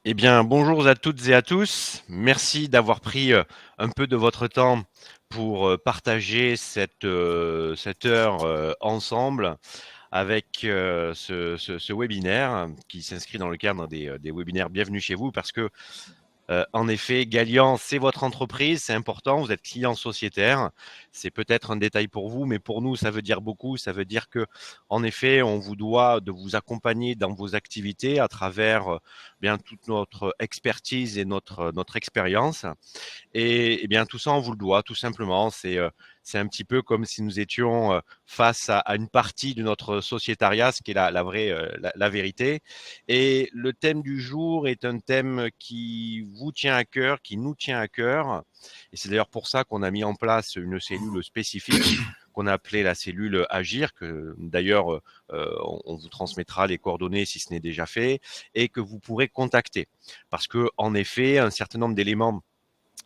Eh bien, bonjour à toutes et à tous. Merci d'avoir pris un peu de votre temps pour partager cette heure ensemble avec ce webinaire qui s'inscrit dans le cadre des webinaires Bienvenue chez vous parce que en effet, Galian, c'est votre entreprise, c'est important, vous êtes client sociétaire. C'est peut-être un détail pour vous, mais pour nous, ça veut dire beaucoup. Ça veut dire que, en effet, on vous doit de vous accompagner dans vos activités à travers bien toute notre expertise et notre expérience. Et bien, tout ça, on vous le doit, tout simplement. C'est un petit peu comme si nous étions face à une partie de notre sociétariat, ce qui est la vraie, la vérité. Et le thème du jour est un thème qui vous tient à cœur, qui nous tient à cœur. Et c'est d'ailleurs pour ça qu'on a mis en place une cellule spécifique qu'on a appelée la cellule Agir, que d'ailleurs, on vous transmettra les coordonnées si ce n'est déjà fait, et que vous pourrez contacter. Parce que, en effet, un certain nombre d'éléments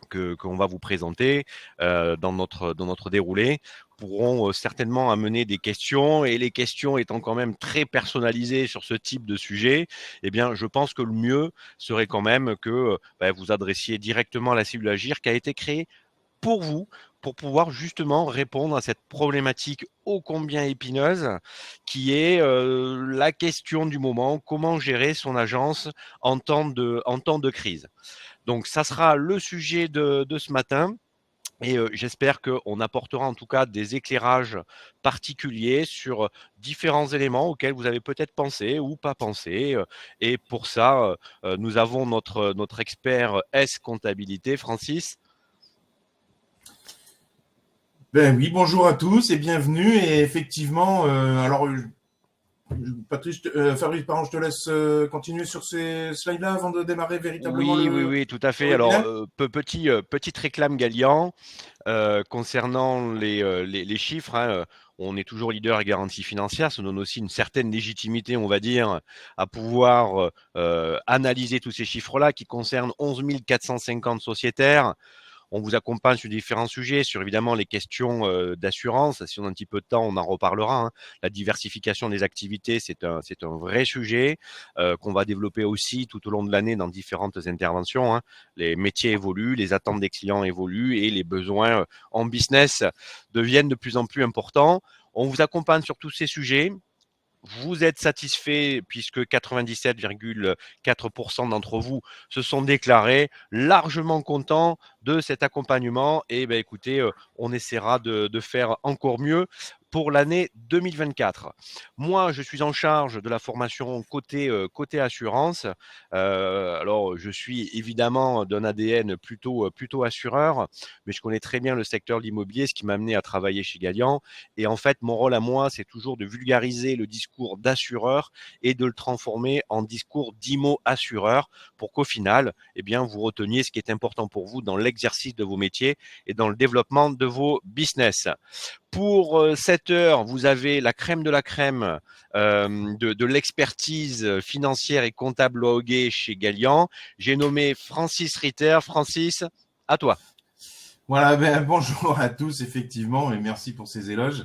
qu'on va vous présenter dans notre déroulé pourront certainement amener des questions, et les questions étant quand même très personnalisées sur ce type de sujet, eh bien, je pense que le mieux serait quand même que vous adressiez directement à la cellule Agir qui a été créée pour vous, pour pouvoir justement répondre à cette problématique ô combien épineuse qui est la question du moment, comment gérer son agence en temps de crise. Donc, ça sera le sujet de ce matin. Et j'espère qu'on apportera en tout cas des éclairages particuliers sur différents éléments auxquels vous avez peut-être pensé ou pas pensé. Et pour ça, nous avons notre expert S comptabilité, Francis. Ben oui, bonjour à tous et bienvenue. Et effectivement, Patrice, Fabrice, pardon, je te laisse continuer sur ces slides-là avant de démarrer véritablement Oui, oui, oui, tout à le fait. Alors, webinaire. petite réclame Galian concernant les chiffres. Hein, on est toujours leader et garantie financière. Ça donne aussi une certaine légitimité, on va dire, à pouvoir analyser tous ces chiffres-là qui concernent 11 450 sociétaires. On vous accompagne sur différents sujets, sur évidemment les questions d'assurance. Si on a un petit peu de temps, on en reparlera. Hein. La diversification des activités, c'est un vrai sujet qu'on va développer aussi tout au long de l'année dans différentes interventions. Hein. Les métiers évoluent, les attentes des clients évoluent et les besoins en business deviennent de plus en plus importants. On vous accompagne sur tous ces sujets. Vous êtes satisfait puisque 97,4% d'entre vous se sont déclarés largement contents de cet accompagnement. Et ben écoutez, on essaiera de faire encore mieux pour l'année 2024. Moi, je suis en charge de la formation côté assurance. Alors, je suis évidemment d'un ADN plutôt assureur, mais je connais très bien le secteur de l'immobilier, ce qui m'a amené à travailler chez Gallian. Et en fait, mon rôle à moi, c'est toujours de vulgariser le discours d'assureur et de le transformer en discours d'IMO-assureur pour qu'au final, eh bien, vous reteniez ce qui est important pour vous dans l'exercice de vos métiers et dans le développement de vos business. Pour cette heure, vous avez la crème de la crème de l'expertise financière et comptable hoguet chez Gallian. J'ai nommé Francis Ritter. Francis, à toi. Voilà, ben, bonjour à tous, effectivement, et merci pour ces éloges.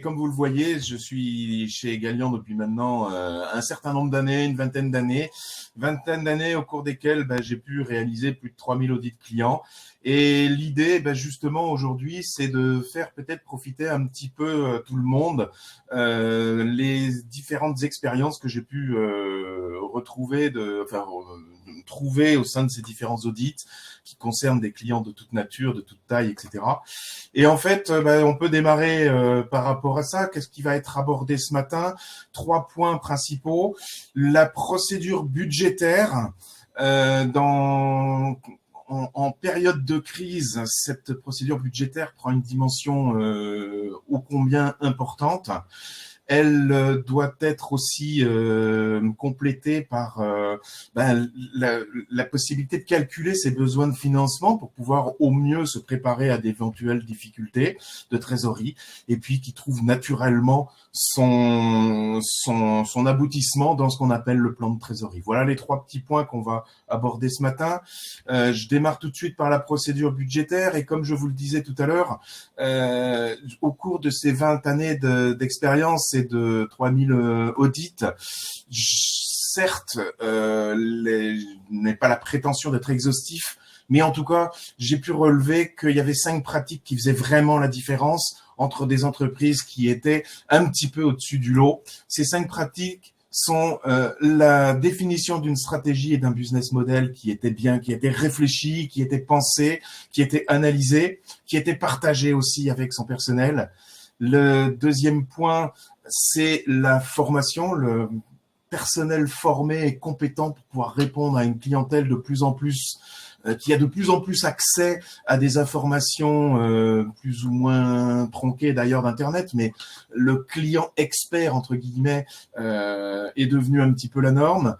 Comme vous le voyez, je suis chez Galian depuis maintenant un certain nombre d'années, une vingtaine d'années au cours desquelles j'ai pu réaliser plus de 3000 audits clients. Et l'idée, justement, aujourd'hui, c'est de faire peut-être profiter un petit peu tout le monde les différentes expériences que j'ai pu trouver au sein de ces différents audits qui concernent des clients de toute nature, de toute taille, etc. Et en fait, on peut démarrer par rapport à ça. Qu'est-ce qui va être abordé ce matin? 3 points principaux. La procédure budgétaire en période de crise, cette procédure budgétaire prend une dimension ô combien importante. Elle doit être aussi complétée par la possibilité de calculer ses besoins de financement pour pouvoir au mieux se préparer à d'éventuelles difficultés de trésorerie, et puis qui trouve naturellement son aboutissement dans ce qu'on appelle le plan de trésorerie. Voilà les 3 petits points qu'on va aborder ce matin. Je démarre tout de suite par la procédure budgétaire, et comme je vous le disais tout à l'heure, au cours de ces 20 années d'expérience et de 3000 audits, certes, n'ai pas la prétention d'être exhaustif, mais en tout cas, j'ai pu relever qu'il y avait 5 pratiques qui faisaient vraiment la différence entre des entreprises qui étaient un petit peu au-dessus du lot. Ces 5 pratiques sont la définition d'une stratégie et d'un business model qui était bien, qui était réfléchi, qui était pensé, qui était analysé, qui était partagé aussi avec son personnel. Le deuxième point, c'est la formation, le personnel formé et compétent pour pouvoir répondre à une clientèle de plus en plus qui a de plus en plus accès à des informations plus ou moins tronquées d'ailleurs d'Internet, mais le client expert, entre guillemets, est devenu un petit peu la norme.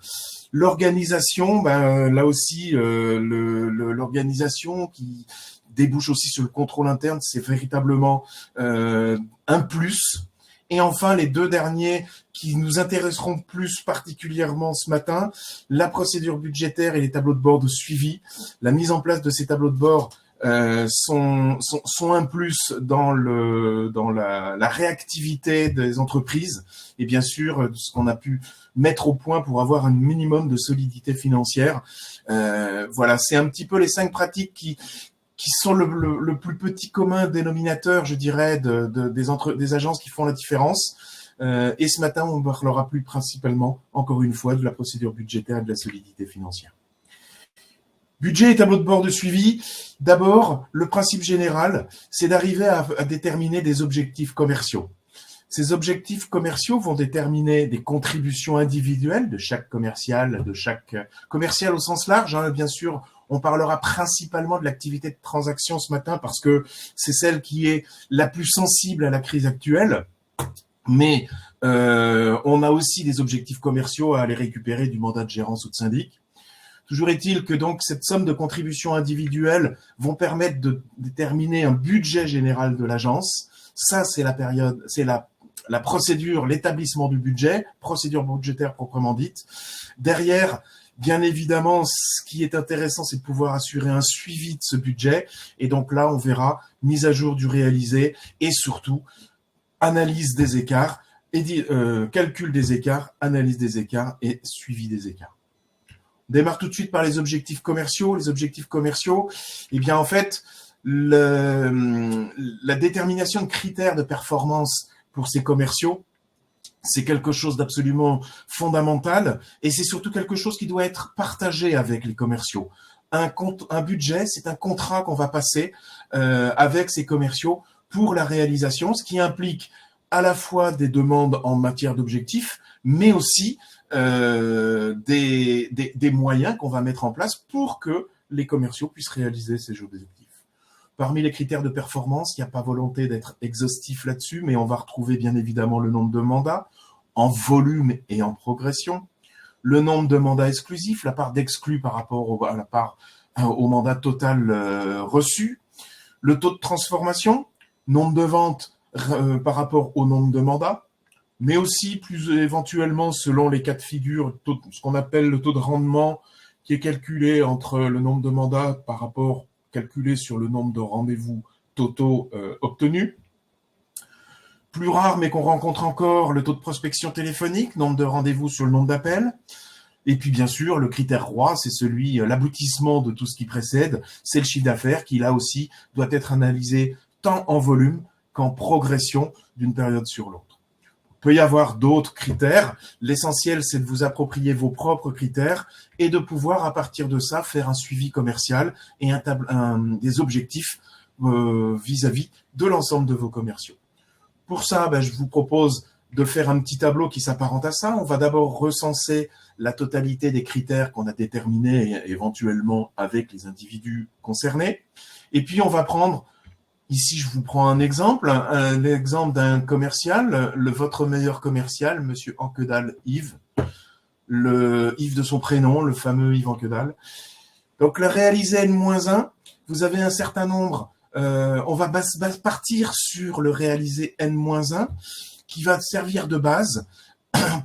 L'organisation, là aussi, l'organisation qui débouche aussi sur le contrôle interne, c'est véritablement un plus. Et enfin, les 2 derniers qui nous intéresseront plus particulièrement ce matin, la procédure budgétaire et les tableaux de bord de suivi. La mise en place de ces tableaux de bord sont un plus dans la réactivité des entreprises et bien sûr ce qu'on a pu mettre au point pour avoir un minimum de solidité financière. Voilà, c'est un petit peu les 5 pratiques qui sont le plus petit commun dénominateur, je dirais, des agences qui font la différence. Et ce matin, on parlera plus principalement, encore une fois, de la procédure budgétaire et de la solidité financière. Budget et tableau de bord de suivi. D'abord, le principe général, c'est d'arriver à déterminer des objectifs commerciaux. Ces objectifs commerciaux vont déterminer des contributions individuelles de chaque commercial au sens large, hein, bien sûr. On parlera principalement de l'activité de transaction ce matin parce que c'est celle qui est la plus sensible à la crise actuelle. Mais on a aussi des objectifs commerciaux à aller récupérer du mandat de gérance ou de syndic. Toujours est-il que donc cette somme de contributions individuelles vont permettre de déterminer un budget général de l'agence. Ça, c'est la procédure, l'établissement du budget, procédure budgétaire proprement dite. Derrière, bien évidemment, ce qui est intéressant, c'est de pouvoir assurer un suivi de ce budget. Et donc là, on verra mise à jour du réalisé et surtout analyse des écarts, calcul des écarts, analyse des écarts et suivi des écarts. On démarre tout de suite par les objectifs commerciaux. Les objectifs commerciaux, eh bien en fait, la détermination de critères de performance pour ces commerciaux, c'est quelque chose d'absolument fondamental et c'est surtout quelque chose qui doit être partagé avec les commerciaux. Un budget, c'est un contrat qu'on va passer avec ces commerciaux pour la réalisation, ce qui implique à la fois des demandes en matière d'objectifs, mais aussi des moyens qu'on va mettre en place pour que les commerciaux puissent réaliser ces objectifs. Parmi les critères de performance, il n'y a pas volonté d'être exhaustif là-dessus, mais on va retrouver bien évidemment le nombre de mandats en volume et en progression, le nombre de mandats exclusifs, la part d'exclus par rapport au mandat total reçu, le taux de transformation, nombre de ventes par rapport au nombre de mandats, mais aussi plus éventuellement selon les cas de figure, ce qu'on appelle le taux de rendement qui est calculé entre le nombre de mandats par rapport calculé sur le nombre de rendez-vous totaux obtenus. Plus rare, mais qu'on rencontre encore, le taux de prospection téléphonique, nombre de rendez-vous sur le nombre d'appels. Et puis, bien sûr, le critère roi, c'est l'aboutissement de tout ce qui précède, c'est le chiffre d'affaires qui, là aussi, doit être analysé tant en volume qu'en progression d'une période sur l'autre. Il peut y avoir d'autres critères. L'essentiel, c'est de vous approprier vos propres critères et de pouvoir, à partir de ça, faire un suivi commercial et des objectifs vis-à-vis de l'ensemble de vos commerciaux. Pour ça, je vous propose de faire un petit tableau qui s'apparente à ça. On va d'abord recenser la totalité des critères qu'on a déterminés éventuellement avec les individus concernés. Et puis, on va prendre, ici, je vous prends un exemple d'un commercial, votre meilleur commercial, Monsieur Anquedal Yves, le Yves de son prénom, le fameux Yves Anquedal. Donc, le réalisé N-1, vous avez un certain nombre. On va partir sur le réalisé N-1 qui va servir de base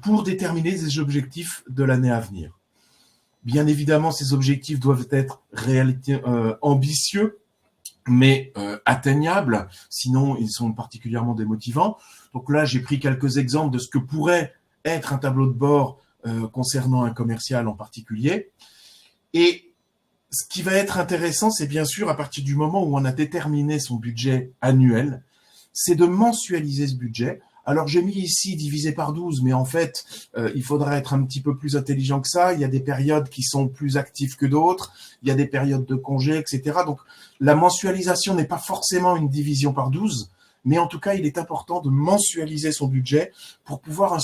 pour déterminer les objectifs de l'année à venir. Bien évidemment, ces objectifs doivent être ambitieux, mais atteignables, sinon ils sont particulièrement démotivants. Donc là, j'ai pris quelques exemples de ce que pourrait être un tableau de bord concernant un commercial en particulier. Et ce qui va être intéressant, c'est bien sûr, à partir du moment où on a déterminé son budget annuel, c'est de mensualiser ce budget. Alors, j'ai mis ici divisé par 12, mais en fait, il faudra être un petit peu plus intelligent que ça. Il y a des périodes qui sont plus actives que d'autres. Il y a des périodes de congés, etc. Donc, la mensualisation n'est pas forcément une division par 12, mais en tout cas, il est important de mensualiser son budget pour pouvoir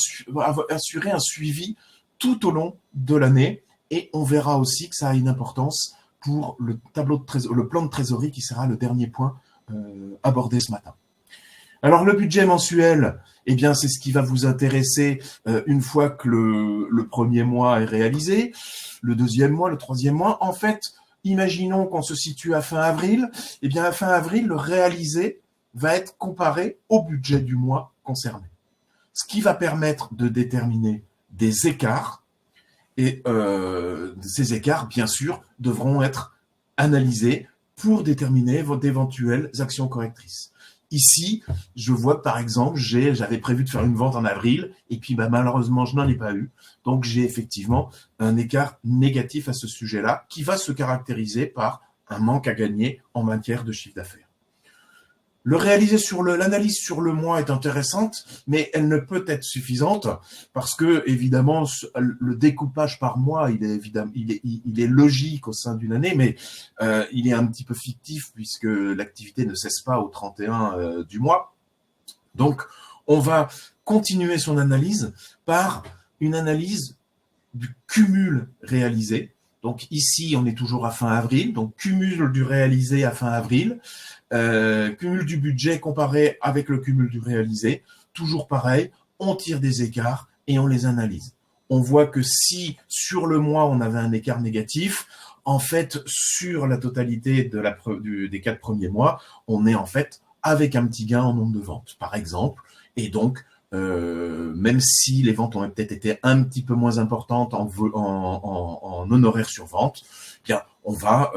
assurer un suivi tout au long de l'année. Et on verra aussi que ça a une importance pour le plan de trésorerie qui sera le dernier point abordé ce matin. Alors le budget mensuel, eh bien c'est ce qui va vous intéresser une fois que le premier mois est réalisé, le deuxième mois, le troisième mois. En fait, imaginons qu'on se situe à fin avril. Eh bien à fin avril, le réalisé va être comparé au budget du mois concerné, ce qui va permettre de déterminer des écarts. Et ces écarts, bien sûr, devront être analysés pour déterminer d'éventuelles actions correctrices. Ici, je vois que, par exemple, j'avais prévu de faire une vente en avril, et puis malheureusement, je n'en ai pas eu. Donc, j'ai effectivement un écart négatif à ce sujet-là, qui va se caractériser par un manque à gagner en matière de chiffre d'affaires. L'analyse sur le mois est intéressante, mais elle ne peut être suffisante parce que, évidemment, le découpage par mois, il est logique au sein d'une année, mais il est un petit peu fictif puisque l'activité ne cesse pas au 31 du mois. Donc, on va continuer son analyse par une analyse du cumul réalisé. Donc ici, on est toujours à fin avril, donc cumul du réalisé à fin avril, cumul du budget comparé avec le cumul du réalisé, toujours pareil, on tire des écarts et on les analyse. On voit que si sur le mois, on avait un écart négatif, en fait, sur la totalité des 4 premiers mois, on est en fait avec un petit gain en nombre de ventes, par exemple, et donc même si les ventes ont peut-être été un petit peu moins importantes en honoraires sur vente, bien, on va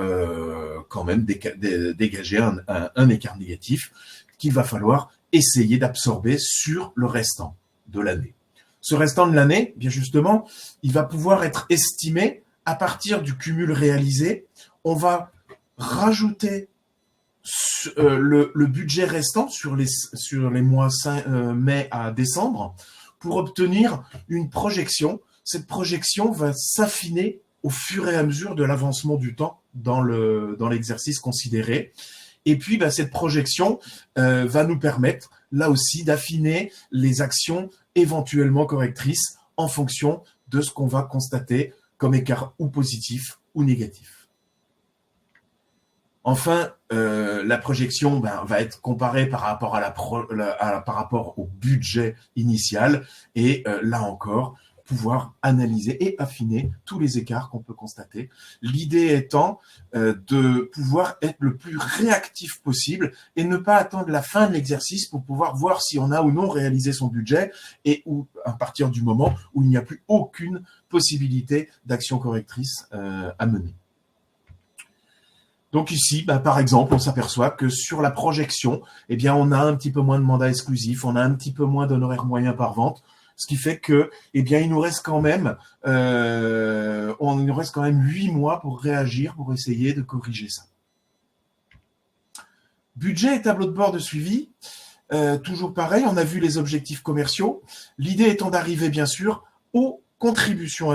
quand même dégager un écart négatif qu'il va falloir essayer d'absorber sur le restant de l'année. Ce restant de l'année, bien justement, il va pouvoir être estimé à partir du cumul réalisé. On va rajouter le budget restant sur les mois mai à décembre pour obtenir une projection. Cette projection va s'affiner au fur et à mesure de l'avancement du temps dans l'exercice considéré. Et puis, cette projection va nous permettre, là aussi, d'affiner les actions éventuellement correctrices en fonction de ce qu'on va constater comme écart ou positif ou négatif. Enfin, la projection va être comparée par rapport par rapport au budget initial et là encore, pouvoir analyser et affiner tous les écarts qu'on peut constater. L'idée étant de pouvoir être le plus réactif possible et ne pas attendre la fin de l'exercice pour pouvoir voir si on a ou non réalisé son budget et à partir du moment où il n'y a plus aucune possibilité d'action correctrice à mener. Donc ici, par exemple, on s'aperçoit que sur la projection, eh bien, on a un petit peu moins de mandats exclusifs, on a un petit peu moins d'honoraires moyens par vente, ce qui fait que, eh bien, il nous reste quand même 8 mois pour réagir, pour essayer de corriger ça. Budget et tableau de bord de suivi, toujours pareil, on a vu les objectifs commerciaux. L'idée étant d'arriver, bien sûr, aux contributions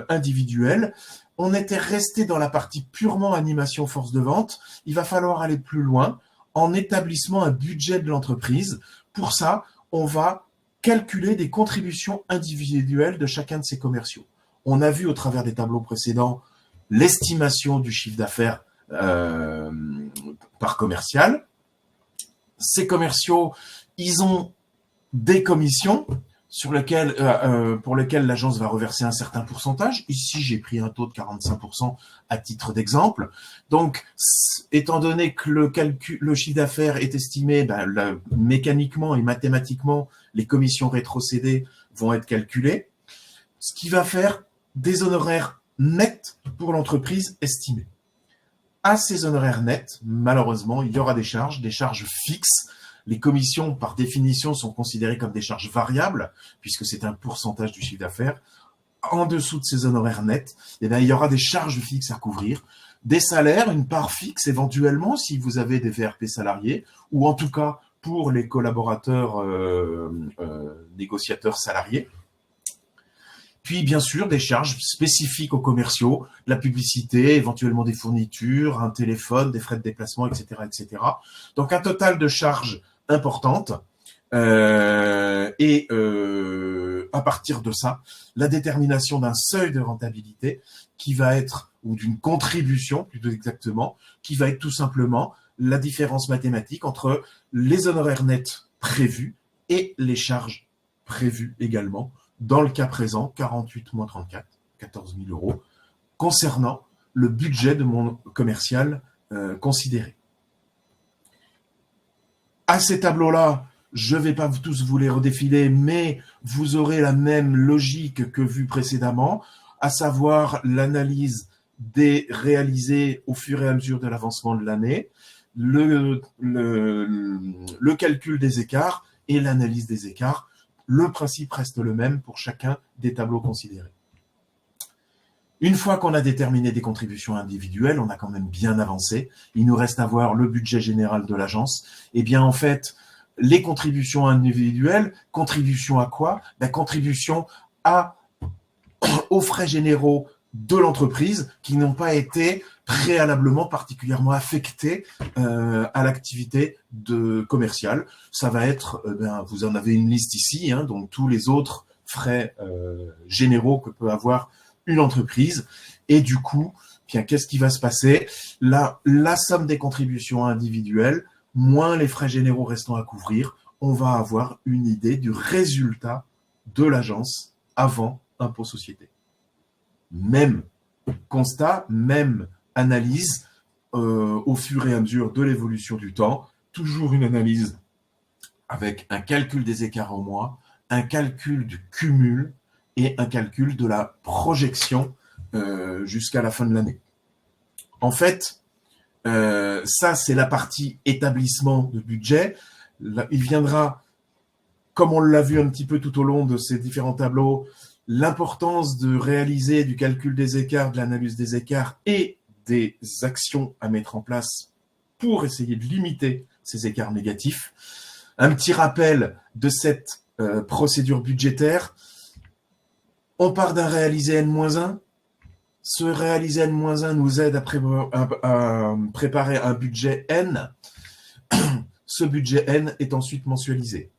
individuelles. On était resté dans la partie purement animation force de vente. Il va falloir aller plus loin en établissant un budget de l'entreprise. Pour ça, on va calculer des contributions individuelles de chacun de ces commerciaux. On a vu au travers des tableaux précédents l'estimation du chiffre d'affaires par commercial. Ces commerciaux, ils ont des commissions pour lesquels l'agence va reverser un certain pourcentage. Ici, j'ai pris un taux de 45% à titre d'exemple. Donc, étant donné que le chiffre d'affaires est estimé, mécaniquement et mathématiquement, les commissions rétrocédées vont être calculées, ce qui va faire des honoraires nets pour l'entreprise estimée. À ces honoraires nets, malheureusement, il y aura des charges fixes. Les commissions, par définition, sont considérées comme des charges variables, puisque c'est un pourcentage du chiffre d'affaires. en dessous de ces honoraires nets, eh bien, il y aura des charges fixes à couvrir, des salaires, une part fixe éventuellement si vous avez des VRP salariés, ou en tout cas pour les collaborateurs négociateurs salariés. Puis, bien sûr, des charges spécifiques aux commerciaux, la publicité, éventuellement des fournitures, un téléphone, des frais de déplacement, etc., etc. Donc, un total de charges importantes. À partir de ça, la détermination d'un seuil de rentabilité qui va être, ou d'une contribution plutôt exactement, qui va être tout simplement la différence mathématique entre les honoraires nets prévus et les charges prévues également. Dans le cas présent, 48 moins 34, 14 000 euros, concernant le budget de mon commercial considéré. À ces tableaux-là, je ne vais pas tous vous les redéfiler, mais vous aurez la même logique que vue précédemment, à savoir l'analyse des réalisés au fur et à mesure de l'avancement de l'année, le calcul des écarts et l'analyse des écarts. Le principe reste le même pour chacun des tableaux considérés. Une fois qu'on a déterminé des contributions individuelles, on a quand même bien avancé. Il nous reste à voir le budget général de l'agence. Eh bien, en fait, les contributions individuelles, contribution à quoi? Contribution aux frais généraux de l'entreprise qui n'ont pas été préalablement particulièrement affectés à l'activité commerciale. Ça va être, vous en avez une liste ici, donc tous les autres frais généraux que peut avoir une entreprise. Et du coup, qu'est-ce qui va se passer? La somme des contributions individuelles, moins les frais généraux restants à couvrir, on va avoir une idée du résultat de l'agence avant impôt société. Même constat, même analyse au fur et à mesure de l'évolution du temps, toujours une analyse avec un calcul des écarts au mois, un calcul du cumul et un calcul de la projection jusqu'à la fin de l'année. En fait, ça, c'est la partie établissement de budget. Là, il viendra, comme on l'a vu un petit peu tout au long de ces différents tableaux, l'importance de réaliser du calcul des écarts, de l'analyse des écarts et des actions à mettre en place pour essayer de limiter ces écarts négatifs. Un petit rappel de cette procédure budgétaire. On part d'un réalisé N-1. Ce réalisé N-1 nous aide à préparer un budget N. Ce budget N est ensuite mensualisé.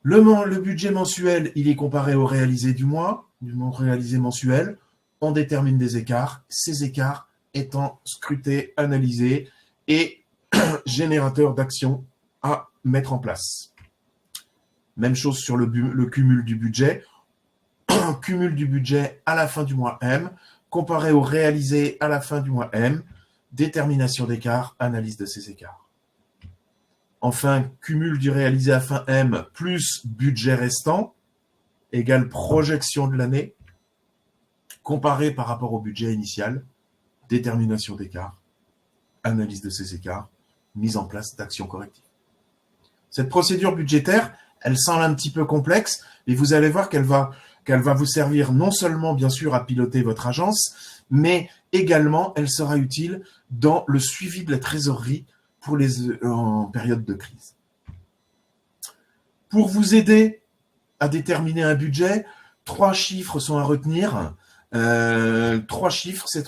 Le budget mensuel, il est comparé au réalisé du mois, du réalisé mensuel. On détermine des écarts. Ces écarts étant scrutés, analysés et générateurs d'actions à mettre en place. Même chose sur le cumul du budget. Cumul du budget à la fin du mois M, comparé au réalisé à la fin du mois M, détermination d'écart, analyse de ces écarts. Enfin, cumul du réalisé à fin M plus budget restant, égale projection de l'année, comparé par rapport au budget initial, détermination d'écart, analyse de ces écarts, mise en place d'actions correctives. Cette procédure budgétaire, elle semble un petit peu complexe, mais vous allez voir qu'elle va vous servir non seulement, bien sûr, à piloter votre agence, mais également, elle sera utile dans le suivi de la trésorerie en période de crise. Pour vous aider à déterminer un budget, 3 chiffres sont à retenir. 3 chiffres, c'est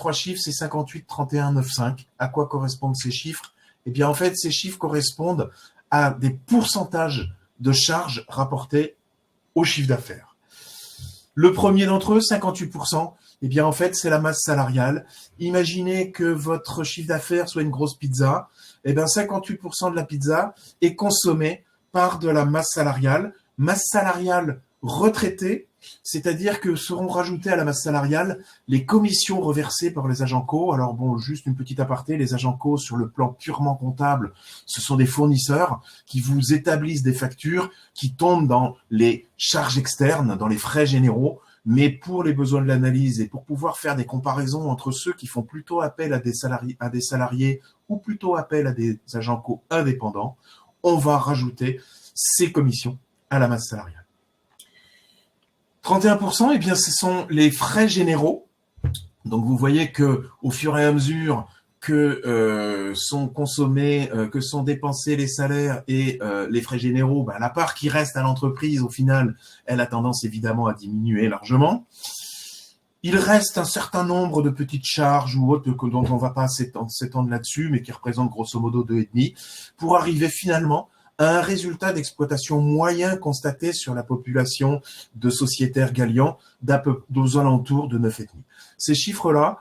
58, 31, 9, 5. À quoi correspondent ces chiffres? Eh bien, en fait, ces chiffres correspondent à des pourcentages de charges rapportées au chiffre d'affaires. Le premier d'entre eux, 58%, eh bien, en fait, c'est la masse salariale. Imaginez que votre chiffre d'affaires soit une grosse pizza. Eh bien, 58% de la pizza est consommée par de la masse salariale retraitée, c'est-à-dire que seront rajoutées à la masse salariale les commissions reversées par les agents co. Alors bon, juste une petite aparté, les agents co, sur le plan purement comptable, ce sont des fournisseurs qui vous établissent des factures qui tombent dans les charges externes, dans les frais généraux, mais pour les besoins de l'analyse et pour pouvoir faire des comparaisons entre ceux qui font plutôt appel à des salariés ou plutôt appel à des agents co indépendants, on va rajouter ces commissions à la masse salariale. 31%, eh bien, ce sont les frais généraux. Donc, vous voyez que au fur et à mesure que sont consommés, que sont dépensés les salaires et les frais généraux, la part qui reste à l'entreprise, au final, elle a tendance évidemment à diminuer largement. Il reste un certain nombre de petites charges ou autres dont on ne va pas s'étendre là-dessus, mais qui représentent grosso modo 2,5, pour arriver finalement à un résultat d'exploitation moyen constaté sur la population de sociétaires Galian aux alentours de 9,5. Ces chiffres-là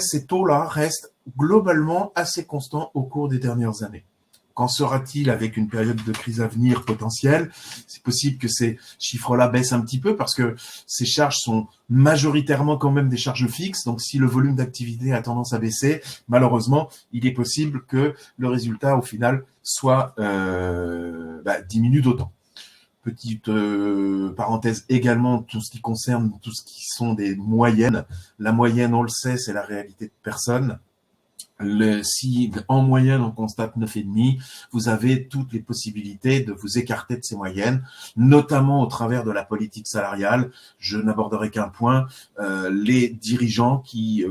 ces taux-là restent globalement assez constants au cours des dernières années. Qu'en sera-t-il avec une période de crise à venir potentielle? C'est possible que ces chiffres-là baissent un petit peu parce que ces charges sont majoritairement quand même des charges fixes. Donc, si le volume d'activité a tendance à baisser, malheureusement, il est possible que le résultat, au final, soit diminue d'autant. Petite parenthèse également, tout ce qui concerne tout ce qui sont des moyennes. La moyenne, on le sait, c'est la réalité de personne. Si en moyenne on constate 9,5, vous avez toutes les possibilités de vous écarter de ces moyennes, notamment au travers de la politique salariale. Je n'aborderai qu'un point, les dirigeants qui,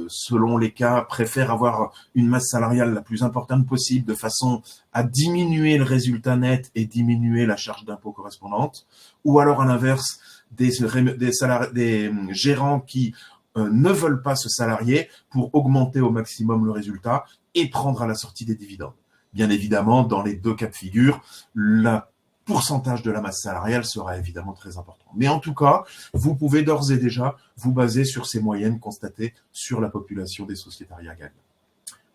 selon les cas, préfèrent avoir une masse salariale la plus importante possible de façon à diminuer le résultat net et diminuer la charge d'impôt correspondante, ou alors à l'inverse, des gérants qui ne veulent pas se salarier pour augmenter au maximum le résultat et prendre à la sortie des dividendes. Bien évidemment, dans les deux cas de figure, le pourcentage de la masse salariale sera évidemment très important. Mais en tout cas, vous pouvez d'ores et déjà vous baser sur ces moyennes constatées sur la population des sociétariats Galian.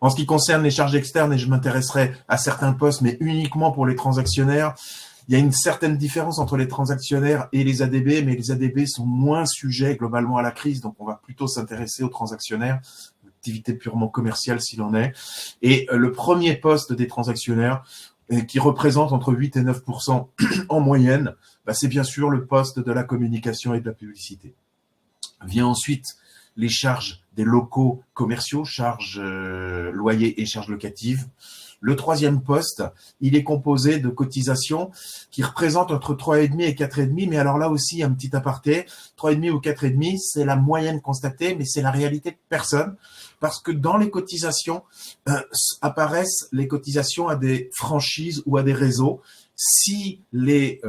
En ce qui concerne les charges externes, et je m'intéresserai à certains postes, mais uniquement pour les transactionnaires, il y a une certaine différence entre les transactionnaires et les ADB, mais les ADB sont moins sujets globalement à la crise, donc on va plutôt s'intéresser aux transactionnaires, activité purement commerciale s'il en est. Et le premier poste des transactionnaires, qui représente entre 8 et 9% en moyenne, c'est bien sûr le poste de la communication et de la publicité. Vient ensuite les charges des locaux commerciaux, charges loyers et charges locatives. Le troisième poste, il est composé de cotisations qui représentent entre 3,5 et 4,5. Mais alors là aussi, un petit aparté, 3,5 ou 4,5, c'est la moyenne constatée, mais c'est la réalité de personne. Parce que dans les cotisations, apparaissent les cotisations à des franchises ou à des réseaux. Si les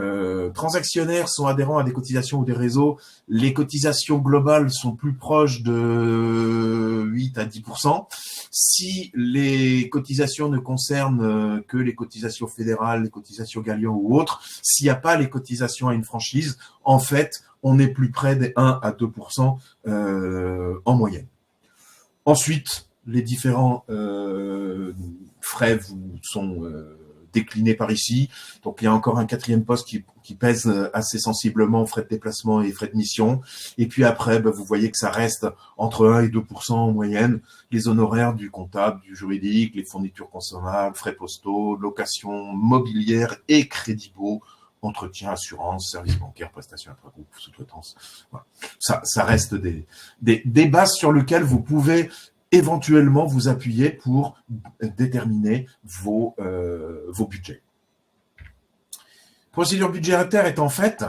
transactionnaires sont adhérents à des cotisations ou des réseaux, les cotisations globales sont plus proches de 8 à 10%. Si les cotisations ne concernent que les cotisations fédérales, les cotisations Galian ou autres, s'il n'y a pas les cotisations à une franchise, en fait, on est plus près des 1 à 2% en moyenne. Ensuite, les différents frais vous sont déclinés par ici. Donc, il y a encore un quatrième poste qui pèse assez sensiblement frais de déplacement et frais de mission. Et puis après, vous voyez que ça reste entre 1 et 2% en moyenne. Les honoraires du comptable, du juridique, les fournitures consommables, frais postaux, location mobilière et crédit beau, entretien, assurance, services bancaires, prestations intra-groupe, sous-traitance. Voilà. Ça reste des bases sur lesquelles vous pouvez éventuellement vous appuyer pour déterminer vos budgets. Procédure budgétaire est en fait,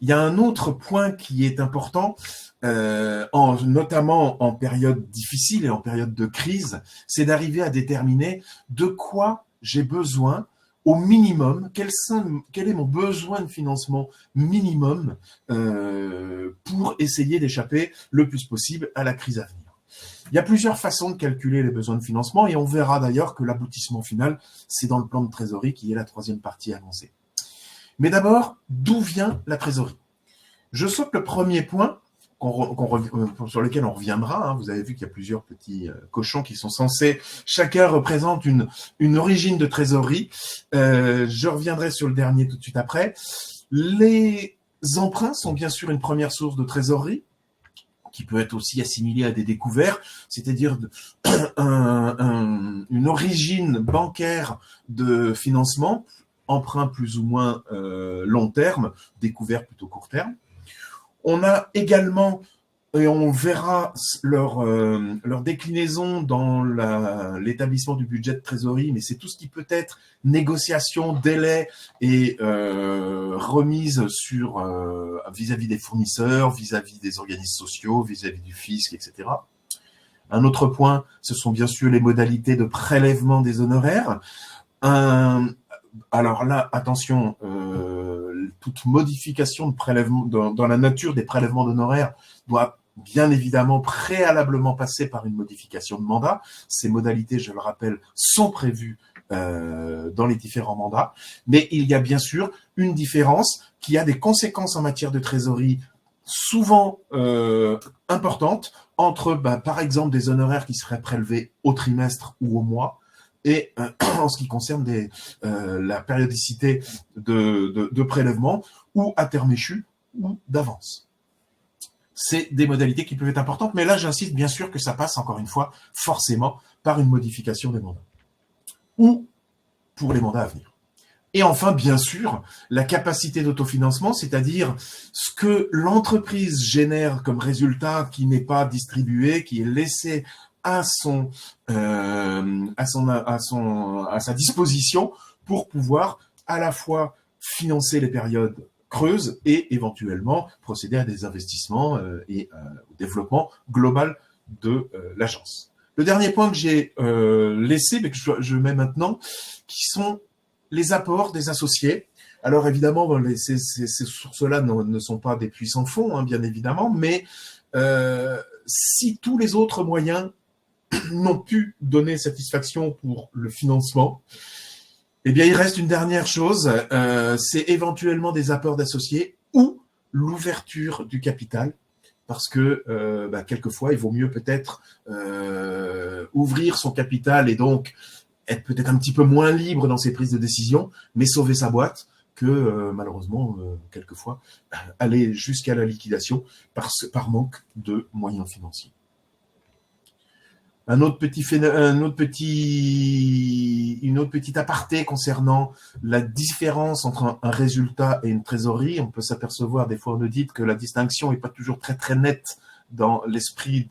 il y a un autre point qui est important, notamment en période difficile et en période de crise, c'est d'arriver à déterminer de quoi j'ai besoin au minimum, quel est mon besoin de financement minimum pour essayer d'échapper le plus possible à la crise à venir. Il y a plusieurs façons de calculer les besoins de financement et on verra d'ailleurs que l'aboutissement final, c'est dans le plan de trésorerie qui est la troisième partie annoncée. Mais d'abord, d'où vient la trésorerie? Je saute le premier point sur lequel on reviendra. Vous avez vu qu'il y a plusieurs petits cochons qui sont censés, chacun représente une origine de trésorerie. Je reviendrai sur le dernier tout de suite après. Les emprunts sont bien sûr une première source de trésorerie, qui peut être aussi assimilé à des découverts, c'est-à-dire une origine bancaire de financement, emprunt plus ou moins long terme, découvert plutôt court terme. On a également et on verra leur déclinaison dans l'établissement du budget de trésorerie, mais c'est tout ce qui peut être négociation, délai et remise sur vis-à-vis des fournisseurs, vis-à-vis des organismes sociaux, vis-à-vis du fisc, etc. Un autre point, ce sont bien sûr les modalités de prélèvement des honoraires. Alors là, attention, toute modification de prélèvement dans la nature des prélèvements d'honoraires doit bien évidemment préalablement passer par une modification de mandat. Ces modalités, je le rappelle, sont prévues dans les différents mandats, mais il y a bien sûr une différence qui a des conséquences en matière de trésorerie souvent importantes entre, par exemple, des honoraires qui seraient prélevés au trimestre ou au mois, et en ce qui concerne la périodicité de prélèvement, ou à terme échu, ou d'avance. C'est des modalités qui peuvent être importantes, mais là, j'insiste bien sûr que ça passe, encore une fois, forcément par une modification des mandats, ou pour les mandats à venir. Et enfin, bien sûr, la capacité d'autofinancement, c'est-à-dire ce que l'entreprise génère comme résultat qui n'est pas distribué, qui est laissé à sa disposition pour pouvoir à la fois financer les périodes creuses et éventuellement procéder à des investissements et au développement global de l'agence. Le dernier point que j'ai laissé, mais que je mets maintenant, qui sont les apports des associés. Alors évidemment, ces sources-là ne sont pas des puits sans fond, hein, bien évidemment, mais si tous les autres moyens n'ont pu donner satisfaction pour le financement, eh bien il reste une dernière chose, c'est éventuellement des apports d'associés ou l'ouverture du capital, parce que quelquefois il vaut mieux peut-être ouvrir son capital et donc être peut-être un petit peu moins libre dans ses prises de décision, mais sauver sa boîte, que malheureusement, quelquefois, aller jusqu'à la liquidation par manque de moyens financiers. Une autre petite aparté concernant la différence entre un résultat et une trésorerie. On peut s'apercevoir des fois en audit que la distinction n'est pas toujours très très nette dans l'esprit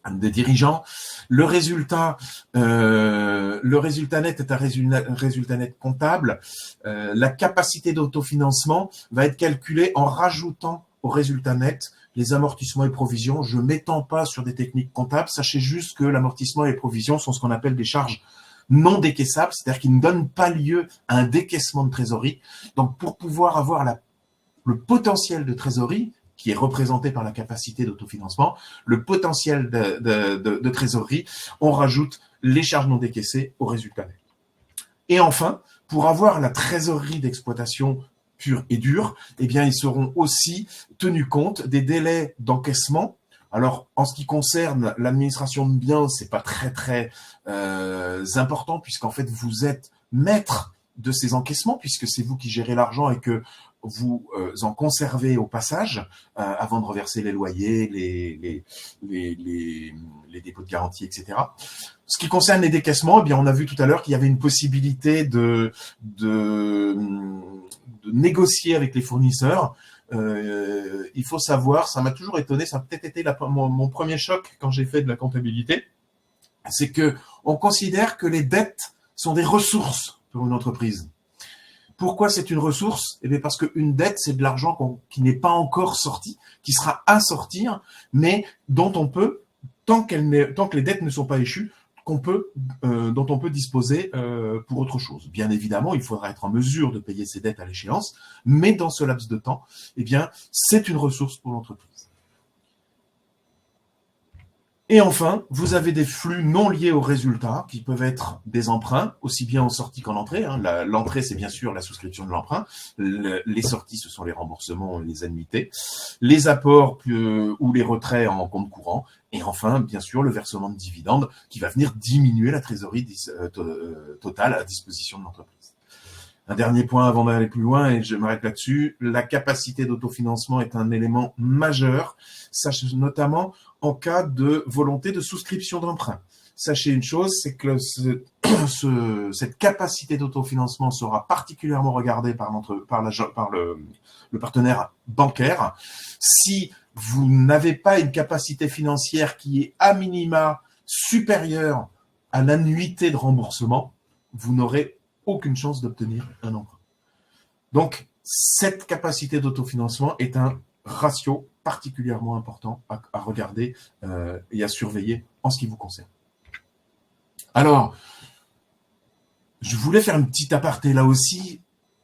des dirigeants. Le résultat net est un résultat net comptable. La capacité d'autofinancement va être calculée en rajoutant au résultat net les amortissements et provisions. Je ne m'étends pas sur des techniques comptables. Sachez juste que l'amortissement et les provisions sont ce qu'on appelle des charges non décaissables, c'est-à-dire qui ne donnent pas lieu à un décaissement de trésorerie. Donc, pour pouvoir avoir le potentiel de trésorerie, qui est représenté par la capacité d'autofinancement, le potentiel de trésorerie, on rajoute les charges non décaissées au résultat net. Et enfin, pour avoir la trésorerie d'exploitation pure et dure, eh bien, ils seront aussi tenus compte des délais d'encaissement. Alors, en ce qui concerne l'administration de biens, c'est pas très très important, puisqu'en fait, vous êtes maître de ces encaissements, puisque c'est vous qui gérez l'argent et que vous en conservez au passage avant de reverser les loyers, les dépôts de garantie, etc. Ce qui concerne les décaissements, eh bien, on a vu tout à l'heure qu'il y avait une possibilité de négocier avec les fournisseurs. Il faut savoir, ça m'a toujours étonné, ça a peut-être été mon premier choc quand j'ai fait de la comptabilité, c'est que on considère que les dettes sont des ressources pour une entreprise. Pourquoi c'est une ressource? Eh bien parce qu'une dette, c'est de l'argent qui n'est pas encore sorti, qui sera à sortir, mais dont on peut, tant que les dettes ne sont pas échues, dont on peut disposer pour autre chose. Bien évidemment, il faudra être en mesure de payer ces dettes à l'échéance, mais dans ce laps de temps, eh bien, c'est une ressource pour l'entreprise. Et enfin, vous avez des flux non liés aux résultats qui peuvent être des emprunts, aussi bien en sortie qu'en entrée. L'entrée, c'est bien sûr la souscription de l'emprunt. Les sorties, ce sont les remboursements et les annuités. Les apports ou les retraits en compte courant. Et enfin, bien sûr, le versement de dividendes qui va venir diminuer la trésorerie totale à disposition de l'entreprise. Un dernier point avant d'aller plus loin, et je m'arrête là-dessus, la capacité d'autofinancement est un élément majeur, sachez notamment en cas de volonté de souscription d'emprunt. Sachez une chose, c'est que cette capacité d'autofinancement sera particulièrement regardée par le partenaire bancaire. Si vous n'avez pas une capacité financière qui est à minima supérieure à l'annuité de remboursement, vous n'aurez aucune chance d'obtenir un emprunt. Donc, cette capacité d'autofinancement est un ratio particulièrement important à regarder et à surveiller en ce qui vous concerne. Alors, je voulais faire une petite aparté là aussi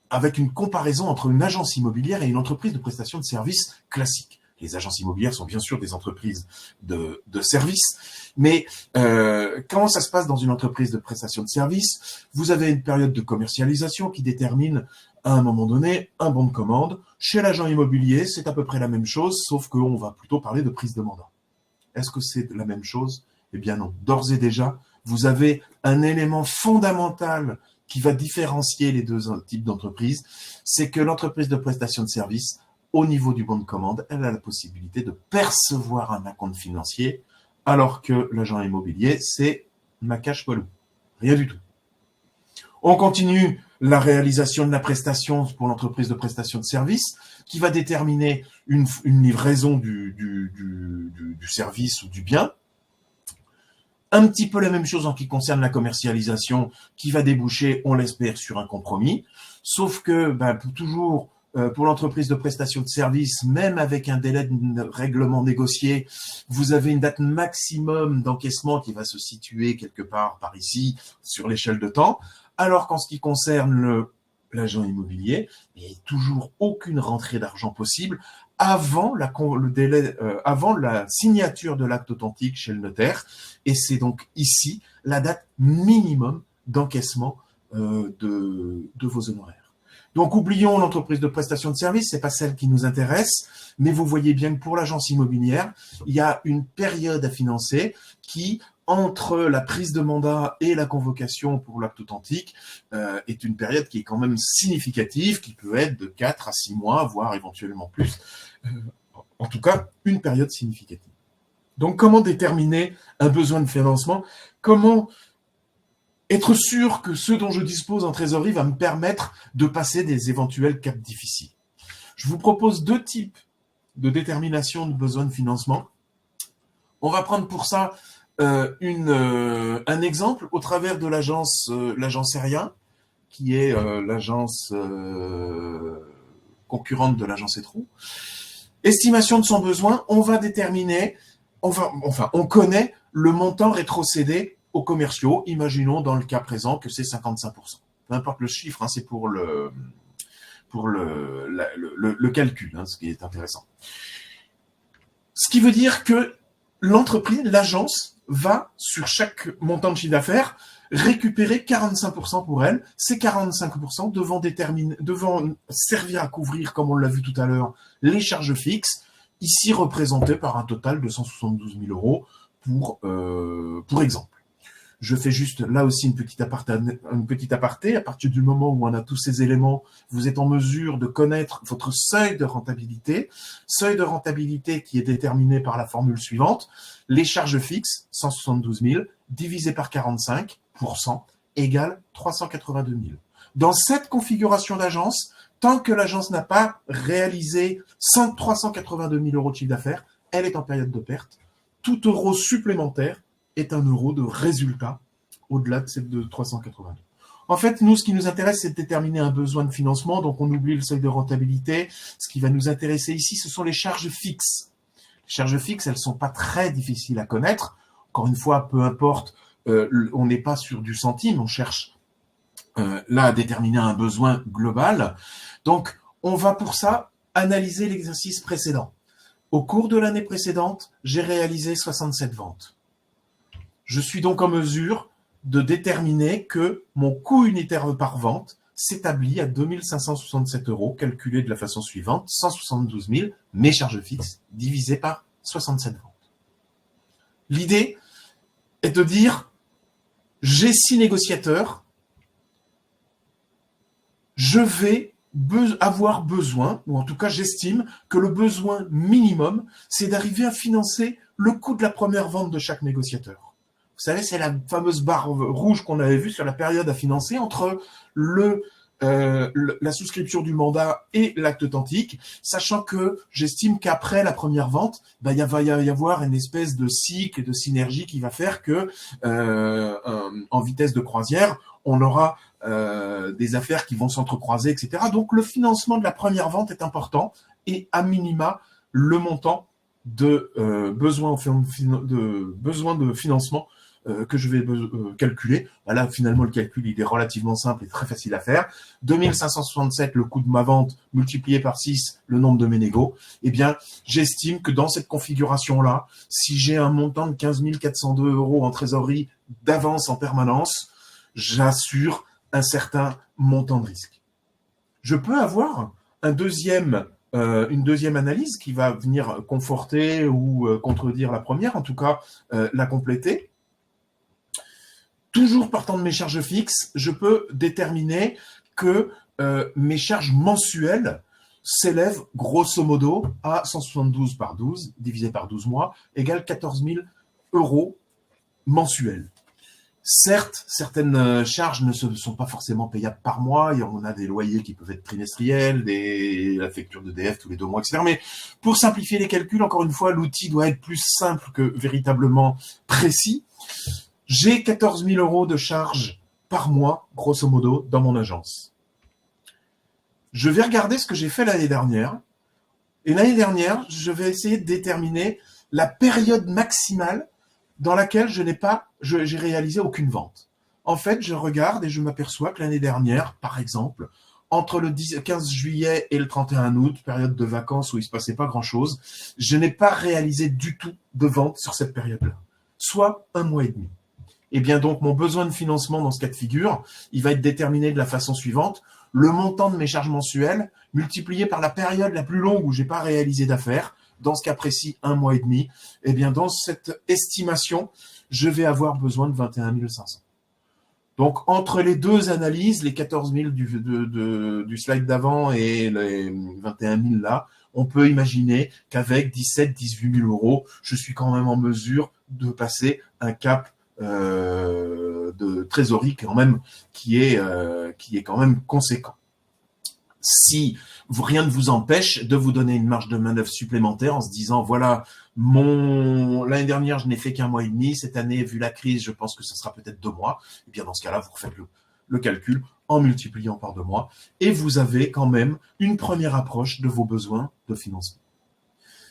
avec une comparaison entre une agence immobilière et une entreprise de prestation de services classique. Les agences immobilières sont bien sûr des entreprises de services, mais comment ça se passe dans une entreprise de prestation de services? Vous avez une période de commercialisation qui détermine à un moment donné un bon de commande. Chez l'agent immobilier, c'est à peu près la même chose, sauf qu'on va plutôt parler de prise de mandat. Est-ce que c'est la même chose? Eh bien non. D'ores et déjà, vous avez un élément fondamental qui va différencier les deux types d'entreprises, c'est que l'entreprise de prestation de services, au niveau du bon de commande, elle a la possibilité de percevoir un acompte financier, alors que l'agent immobilier, c'est ma cash walou. Rien du tout. On continue la réalisation de la prestation pour l'entreprise de prestation de services, qui va déterminer une livraison du service ou du bien. Un petit peu la même chose en ce qui concerne la commercialisation, qui va déboucher, on l'espère, sur un compromis. Sauf que, pour l'entreprise de prestation de services, même avec un délai de règlement négocié, vous avez une date maximum d'encaissement qui va se situer quelque part par ici, sur l'échelle de temps. Alors qu'en ce qui concerne l'agent immobilier, il n'y a toujours aucune rentrée d'argent possible avant avant la signature de l'acte authentique chez le notaire. Et c'est donc ici la date minimum d'encaissement de vos honoraires. Donc, oublions l'entreprise de prestation de services, c'est pas celle qui nous intéresse, mais vous voyez bien que pour l'agence immobilière, il y a une période à financer qui, entre la prise de mandat et la convocation pour l'acte authentique, est une période qui est quand même significative, qui peut être de 4 à 6 mois, voire éventuellement plus. En tout cas, une période significative. Donc, comment déterminer un besoin de financement? Comment être sûr que ce dont je dispose en trésorerie va me permettre de passer des éventuels caps difficiles? Je vous propose 2 types de détermination de besoin de financement. On va prendre pour ça un exemple au travers de l'agence Aérien, qui est l'agence concurrente de l'agence Etrou. Estimation de son besoin, on va déterminer, on connaît le montant rétrocédé aux commerciaux. Imaginons dans le cas présent que c'est 55%. Peu importe le chiffre, c'est pour le calcul, ce qui est intéressant. Ce qui veut dire que l'entreprise, l'agence, va, sur chaque montant de chiffre d'affaires, récupérer 45% pour elle. Ces 45% devant servir à couvrir, comme on l'a vu tout à l'heure, les charges fixes, ici représentées par un total de 172 000 euros pour exemple. Je fais juste là aussi une petite aparté. À partir du moment où on a tous ces éléments, vous êtes en mesure de connaître votre seuil de rentabilité qui est déterminé par la formule suivante. Les charges fixes, 172 000, divisé par 45% égale 382 000. Dans cette configuration d'agence, tant que l'agence n'a pas réalisé 382 000 euros de chiffre d'affaires, elle est en période de perte. Tout euro supplémentaire est un euro de résultat au-delà de 382. En fait, nous, ce qui nous intéresse, c'est de déterminer un besoin de financement. Donc, on oublie le seuil de rentabilité. Ce qui va nous intéresser ici, ce sont les charges fixes. Les charges fixes, elles ne sont pas très difficiles à connaître. Encore une fois, peu importe, on n'est pas sur du centime. On cherche là à déterminer un besoin global. Donc, on va pour ça analyser l'exercice précédent. Au cours de l'année précédente, j'ai réalisé 67 ventes. Je suis donc en mesure de déterminer que mon coût unitaire par vente s'établit à 2567 euros, calculé de la façon suivante, 172 000, mes charges fixes, divisé par 67 ventes. L'idée est de dire, j'ai 6 négociateurs, je vais avoir besoin, ou en tout cas j'estime que le besoin minimum, c'est d'arriver à financer le coût de la première vente de chaque négociateur. Vous savez, c'est la fameuse barre rouge qu'on avait vue sur la période à financer entre le la souscription du mandat et l'acte authentique, sachant que j'estime qu'après la première vente, il va y avoir une espèce de cycle et de synergie qui va faire que en vitesse de croisière, on aura des affaires qui vont s'entrecroiser, etc. Donc le financement de la première vente est important et à minima le montant de besoin de financement que je vais calculer. Là, finalement, le calcul, il est relativement simple et très facile à faire. 2567, le coût de ma vente, multiplié par 6, le nombre de mes négos. Eh bien, j'estime que dans cette configuration-là, si j'ai un montant de 15 402 € en trésorerie d'avance en permanence, j'assure un certain montant de risque. Je peux avoir une deuxième analyse qui va venir conforter ou contredire la première, en tout cas la compléter. Toujours partant de mes charges fixes, je peux déterminer que mes charges mensuelles s'élèvent grosso modo à 172 par 12, divisé par 12 mois, égale 14 000 € mensuels. Certes, certaines charges ne sont pas forcément payables par mois. On a des loyers qui peuvent être trimestriels, la facture d'EDF tous les 2 mois, etc. Mais pour simplifier les calculs, encore une fois, l'outil doit être plus simple que véritablement précis. J'ai 14 000 € de charges par mois, grosso modo, dans mon agence. Je vais regarder ce que j'ai fait l'année dernière. Et l'année dernière, je vais essayer de déterminer la période maximale dans laquelle j'ai réalisé aucune vente. En fait, je regarde et je m'aperçois que l'année dernière, par exemple, entre le 15 juillet et le 31 août, période de vacances où il ne se passait pas grand-chose, je n'ai pas réalisé du tout de vente sur cette période-là, soit 1 mois et demi. Et bien donc, mon besoin de financement dans ce cas de figure, il va être déterminé de la façon suivante. Le montant de mes charges mensuelles multiplié par la période la plus longue où je n'ai pas réalisé d'affaires, dans ce cas précis, 1 mois et demi. Et bien dans cette estimation, je vais avoir besoin de 21 500. Donc, entre les deux analyses, les 14 000 du slide d'avant et les 21 000 là, on peut imaginer qu'avec 17-18 000 €, je suis quand même en mesure de passer un cap de trésorerie quand même qui est quand même conséquent. Si rien ne vous empêche de vous donner une marge de manœuvre supplémentaire en se disant voilà, l'année dernière je n'ai fait qu'1 mois et demi, cette année vu la crise je pense que ce sera peut-être 2 mois, et bien dans ce cas-là vous refaites le calcul en multipliant par 2 mois et vous avez quand même une première approche de vos besoins de financement.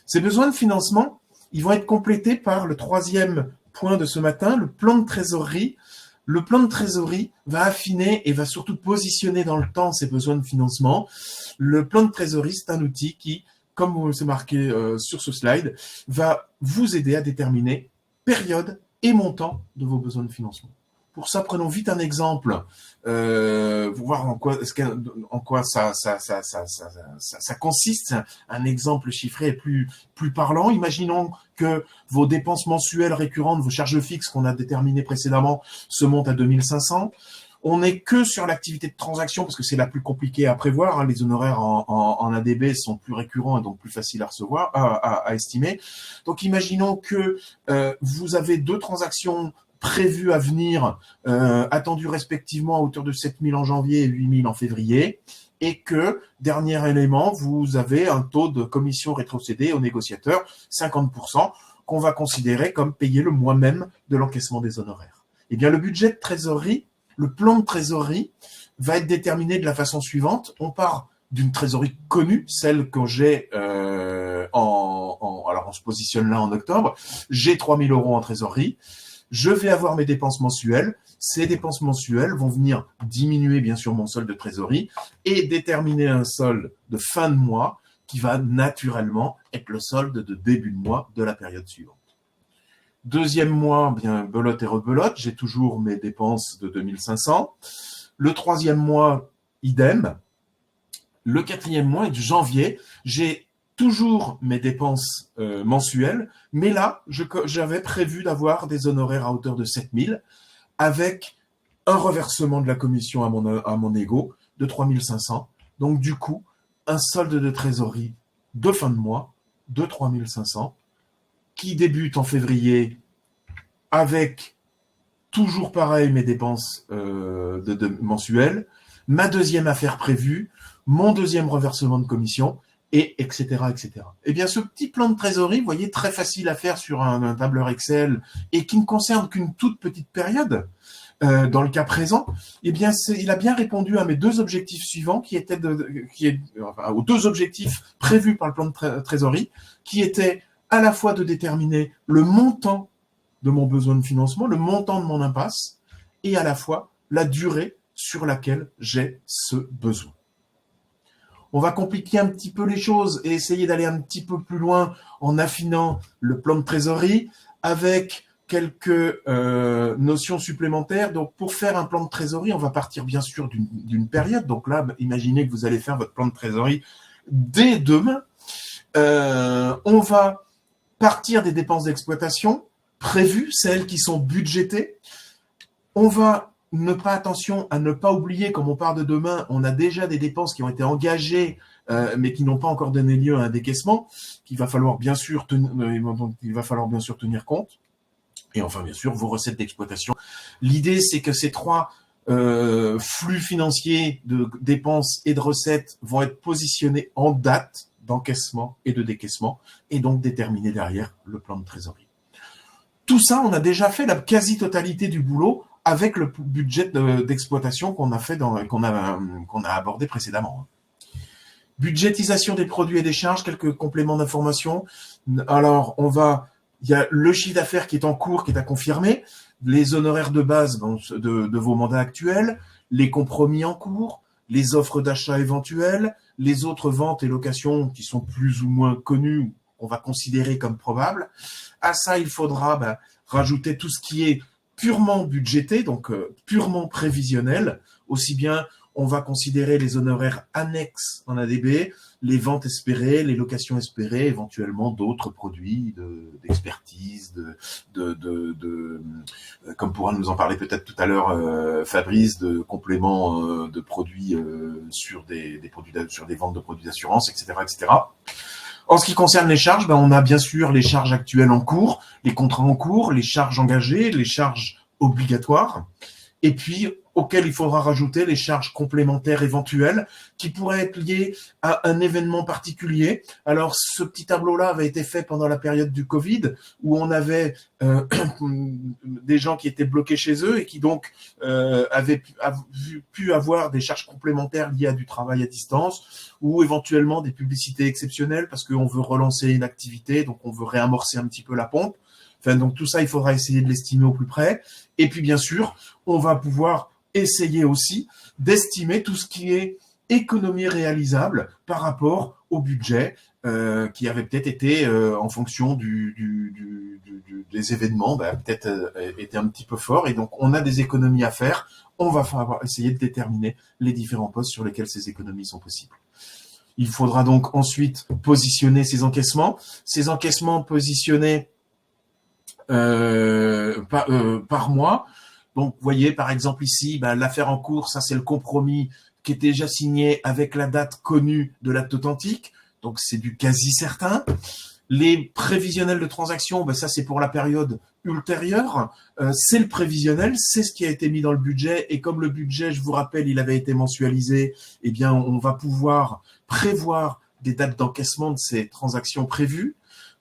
Ces besoins de financement, ils vont être complétés par le troisième point de ce matin, le plan de trésorerie. Le plan de trésorerie va affiner et va surtout positionner dans le temps ces besoins de financement. Le plan de trésorerie, c'est un outil qui, comme c'est marqué sur ce slide, va vous aider à déterminer période et montant de vos besoins de financement. Pour ça, prenons vite un exemple, pour voir en quoi ça consiste. Un exemple chiffré est plus parlant. Imaginons que vos dépenses mensuelles récurrentes, vos charges fixes qu'on a déterminées précédemment, se montent à 2500. On n'est que sur l'activité de transaction parce que c'est la plus compliquée à prévoir. Les honoraires en ADB sont plus récurrents et donc plus faciles à recevoir, à estimer. Donc, imaginons que vous avez 2 transactions prévues à venir, attendues respectivement à hauteur de 7 000 en janvier et 8 000 en février, et que, dernier élément, vous avez un taux de commission rétrocédé aux négociateurs, 50%, qu'on va considérer comme payé le mois même de l'encaissement des honoraires. Eh bien, le budget de trésorerie, le plan de trésorerie va être déterminé de la façon suivante. On part d'une trésorerie connue, celle que j'ai alors on se positionne là en octobre, j'ai 3 000 € en trésorerie, je vais avoir mes dépenses mensuelles, ces dépenses mensuelles vont venir diminuer bien sûr mon solde de trésorerie et déterminer un solde de fin de mois qui va naturellement être le solde de début de mois de la période suivante. Deuxième mois, bien belote et rebelote, j'ai toujours mes dépenses de 2500. Le troisième mois, idem. Le quatrième mois, de janvier, j'ai toujours mes dépenses mensuelles, mais là, j'avais prévu d'avoir des honoraires à hauteur de 7 000 avec un reversement de la commission à mon égo de 3 500. Donc, du coup, un solde de trésorerie de fin de mois de 3 500 qui débute en février avec toujours pareil mes dépenses mensuelles, ma deuxième affaire prévue, mon deuxième reversement de commission, et etc., etc. Eh bien, ce petit plan de trésorerie, vous voyez, très facile à faire sur un tableur Excel et qui ne concerne qu'une toute petite période, dans le cas présent, eh bien, il a bien répondu à mes deux objectifs suivants, aux deux objectifs prévus par le plan de trésorerie, qui étaient à la fois de déterminer le montant de mon besoin de financement, le montant de mon impasse, et à la fois la durée sur laquelle j'ai ce besoin. On va compliquer un petit peu les choses et essayer d'aller un petit peu plus loin en affinant le plan de trésorerie avec quelques notions supplémentaires. Donc, pour faire un plan de trésorerie, on va partir bien sûr d'une période. Donc là, imaginez que vous allez faire votre plan de trésorerie dès demain. On va partir des dépenses d'exploitation prévues, celles qui sont budgétées. On va attention à ne pas oublier, comme on part de demain, on a déjà des dépenses qui ont été engagées, mais qui n'ont pas encore donné lieu à un décaissement, qu'il va falloir bien sûr tenir compte. Et enfin, bien sûr, vos recettes d'exploitation. L'idée, c'est que ces trois flux financiers de dépenses et de recettes vont être positionnés en date d'encaissement et de décaissement, et donc déterminer derrière le plan de trésorerie. Tout ça, on a déjà fait la quasi-totalité du boulot avec le budget d'exploitation qu'on a abordé précédemment. Budgétisation des produits et des charges, quelques compléments d'information. Alors, il y a le chiffre d'affaires qui est en cours, qui est à confirmer, les honoraires de base de vos mandats actuels, les compromis en cours, les offres d'achat éventuelles, les autres ventes et locations qui sont plus ou moins connues, qu'on va considérer comme probables. À ça, il faudra rajouter tout ce qui est purement budgété, donc purement prévisionnel. Aussi bien, on va considérer les honoraires annexes en ADB, les ventes espérées, les locations espérées, éventuellement d'autres produits d'expertise, comme pourra nous en parler peut-être tout à l'heure Fabrice, de compléments de produits sur des ventes de produits d'assurance, etc., etc. En ce qui concerne les charges, on a bien sûr les charges actuelles en cours, les contrats en cours, les charges engagées, les charges obligatoires, et puis auxquelles il faudra rajouter les charges complémentaires éventuelles qui pourraient être liées à un événement particulier. Alors, ce petit tableau-là avait été fait pendant la période du Covid, où on avait des gens qui étaient bloqués chez eux et qui donc avaient pu avoir des charges complémentaires liées à du travail à distance, ou éventuellement des publicités exceptionnelles parce qu'on veut relancer une activité, donc on veut réamorcer un petit peu la pompe. Enfin, donc tout ça, il faudra essayer de l'estimer au plus près. Et puis, bien sûr, on va pouvoir essayer aussi d'estimer tout ce qui est économie réalisable par rapport au budget qui avait peut-être été, en fonction des événements, peut-être été un petit peu fort. Et donc, on a des économies à faire. On va essayer de déterminer les différents postes sur lesquels ces économies sont possibles. Il faudra donc ensuite positionner ces encaissements. Ces encaissements positionnés par mois. Donc, vous voyez, par exemple, ici, l'affaire en cours, ça, c'est le compromis qui est déjà signé avec la date connue de l'acte authentique. Donc, c'est du quasi certain. Les prévisionnels de transaction, ça, c'est pour la période ultérieure. C'est le prévisionnel, c'est ce qui a été mis dans le budget. Et comme le budget, je vous rappelle, il avait été mensualisé, eh bien, on va pouvoir prévoir des dates d'encaissement de ces transactions prévues.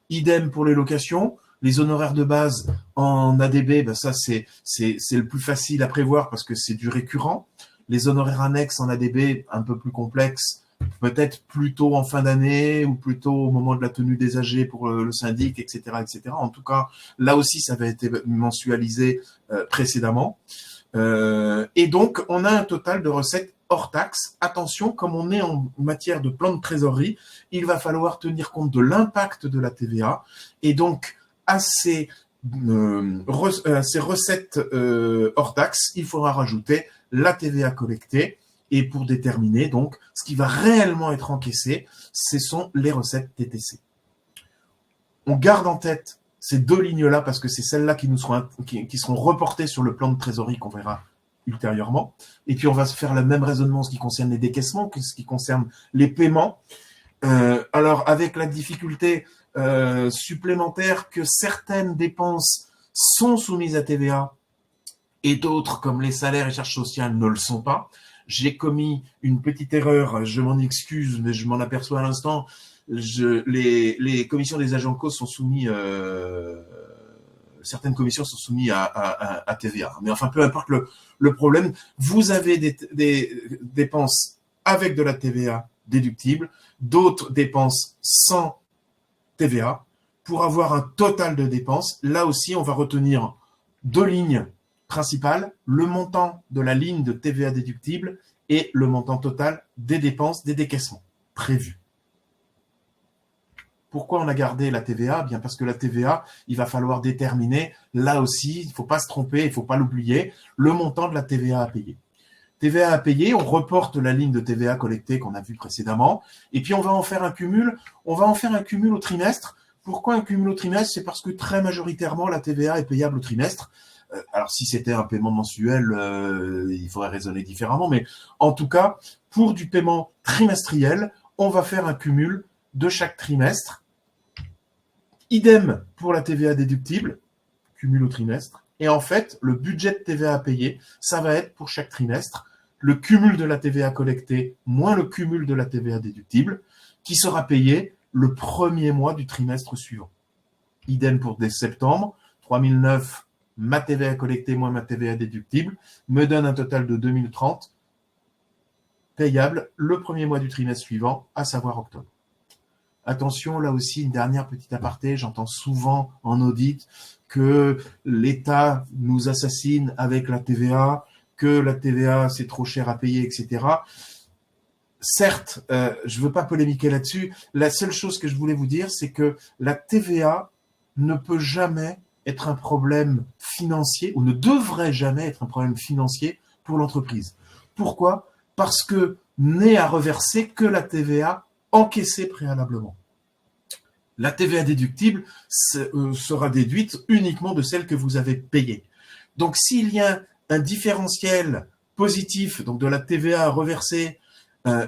Idem pour les locations. Les honoraires de base en ADB, ça c'est le plus facile à prévoir parce que c'est du récurrent. Les honoraires annexes en ADB, un peu plus complexes, peut-être plutôt en fin d'année ou plutôt au moment de la tenue des AG pour le syndic, etc., etc. En tout cas, là aussi, ça avait été mensualisé précédemment. Et donc, on a un total de recettes hors taxe. Attention, comme on est en matière de plan de trésorerie, il va falloir tenir compte de l'impact de la TVA. Et donc, à ces recettes hors taxe, il faudra rajouter la TVA collectée. Et pour déterminer donc ce qui va réellement être encaissé, ce sont les recettes TTC. On garde en tête ces deux lignes-là parce que c'est celles-là qui seront reportées sur le plan de trésorerie qu'on verra ultérieurement. Et puis on va se faire le même raisonnement en ce qui concerne les décaissements, que ce qui concerne les paiements. Alors avec la difficulté supplémentaire que certaines dépenses sont soumises à TVA et d'autres, comme les salaires et charges sociales, ne le sont pas. j'ai commis une petite erreur, je m'en excuse, mais je m'en aperçois à l'instant. Les commissions des agents de cause sont soumis, certaines commissions sont soumises à TVA. Mais enfin, peu importe le problème, vous avez des dépenses avec de la TVA déductible, d'autres dépenses sans TVA. Pour avoir un total de dépenses, là aussi, on va retenir deux lignes principales, le montant de la ligne de TVA déductible et le montant total des dépenses des décaissements prévus. Pourquoi on a gardé la TVA? Bien parce que la TVA, il va falloir déterminer, là aussi, il ne faut pas se tromper, il ne faut pas l'oublier, le montant de la TVA à payer. TVA à payer, on reporte la ligne de TVA collectée qu'on a vue précédemment, et puis on va en faire un cumul, au trimestre. Pourquoi un cumul au trimestre? C'est parce que très majoritairement, la TVA est payable au trimestre. Alors, si c'était un paiement mensuel, il faudrait raisonner différemment, mais en tout cas, pour du paiement trimestriel, on va faire un cumul de chaque trimestre. Idem pour la TVA déductible, cumul au trimestre. Et en fait, le budget de TVA à payer, ça va être pour chaque trimestre le cumul de la TVA collectée moins le cumul de la TVA déductible, qui sera payé le premier mois du trimestre suivant. Idem pour dès septembre, 3009, ma TVA collectée moins ma TVA déductible, me donne un total de 2030, payable le premier mois du trimestre suivant, à savoir octobre. Attention, là aussi, une dernière petite aparté, j'entends souvent en audit que l'État nous assassine avec la TVA, que la TVA c'est trop cher à payer, etc. Certes, je ne veux pas polémiquer là-dessus. La seule chose que je voulais vous dire, c'est que la TVA ne peut jamais être un problème financier, ou ne devrait jamais être un problème financier pour l'entreprise. Pourquoi? Parce que n'est à reverser que la TVA encaissée préalablement. La TVA déductible sera déduite uniquement de celle que vous avez payée. Donc, s'il y a un différentiel positif, donc de la TVA à reverser,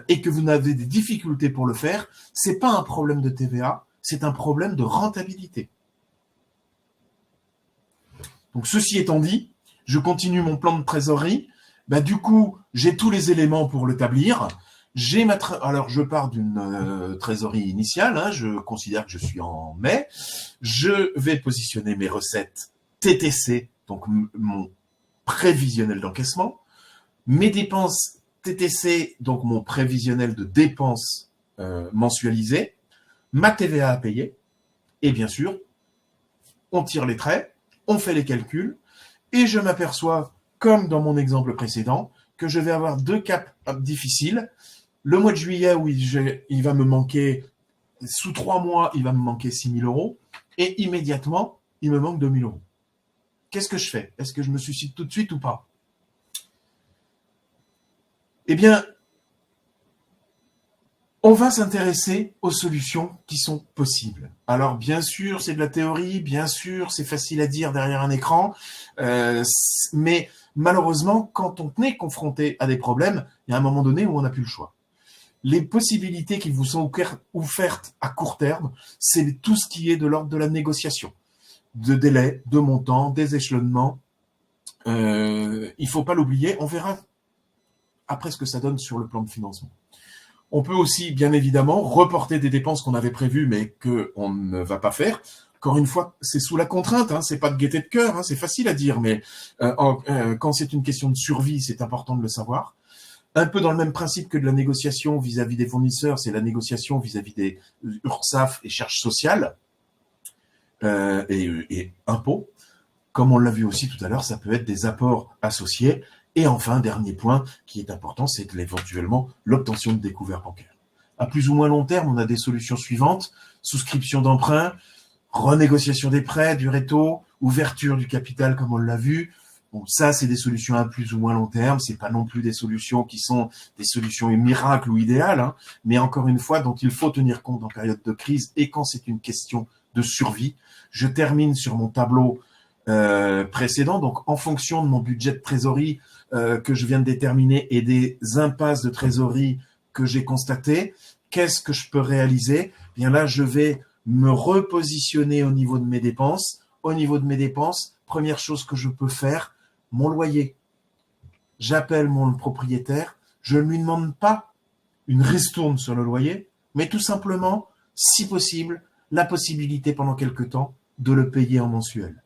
et que vous n'avez des difficultés pour le faire, ce n'est pas un problème de TVA, c'est un problème de rentabilité. Donc, ceci étant dit, je continue mon plan de trésorerie. Du coup, j'ai tous les éléments pour l'établir. Alors, je pars d'une trésorerie initiale, je considère que je suis en mai. Je vais positionner mes recettes TTC, donc mon prévisionnel d'encaissement. Mes dépenses TTC, donc mon prévisionnel de dépenses mensualisées. Ma TVA à payer. Et bien sûr, on tire les traits, on fait les calculs, et je m'aperçois, comme dans mon exemple précédent, que je vais avoir deux caps difficiles. Le mois de juillet, où il va me manquer, sous 3 mois, il va me manquer 6 000 euros. Et immédiatement, il me manque 2 000 euros. Qu'est-ce que je fais? Est-ce que je me suicide tout de suite ou pas? Eh bien, on va s'intéresser aux solutions qui sont possibles. Alors, bien sûr, c'est de la théorie, bien sûr, c'est facile à dire derrière un écran, mais malheureusement, quand on est confronté à des problèmes, il y a un moment donné où on n'a plus le choix. Les possibilités qui vous sont offertes à court terme, c'est tout ce qui est de l'ordre de la négociation, de délai, de montant, des échelonnements. Il ne faut pas l'oublier, on verra après ce que ça donne sur le plan de financement. On peut aussi, bien évidemment, reporter des dépenses qu'on avait prévues, mais qu'on ne va pas faire. Encore une fois, c'est sous la contrainte, c'est pas de gaieté de cœur, c'est facile à dire, mais quand c'est une question de survie, c'est important de le savoir. Un peu dans le même principe que de la négociation vis-à-vis des fournisseurs, c'est la négociation vis-à-vis des URSSAF et charges sociales et impôts. Comme on l'a vu aussi tout à l'heure, ça peut être des apports associés. Et enfin, dernier point qui est important, c'est éventuellement l'obtention de découverts bancaires. À plus ou moins long terme, on a des solutions suivantes: souscription d'emprunt, renégociation des prêts, du réto, ouverture du capital comme on l'a vu. Bon, ça, c'est des solutions à plus ou moins long terme. C'est pas non plus des solutions qui sont des solutions miracles ou idéales, mais encore une fois, dont il faut tenir compte en période de crise et quand c'est une question de survie. Je termine sur mon tableau précédent. Donc, en fonction de mon budget de trésorerie que je viens de déterminer et des impasses de trésorerie que j'ai constatées, qu'est-ce que je peux réaliser? Bien là, je vais me repositionner au niveau de mes dépenses. Au niveau de mes dépenses, première chose que je peux faire, mon loyer. J'appelle mon propriétaire, Je ne lui demande pas une ristourne sur le loyer, mais tout simplement, si possible, la possibilité pendant quelque temps de le payer en mensuel.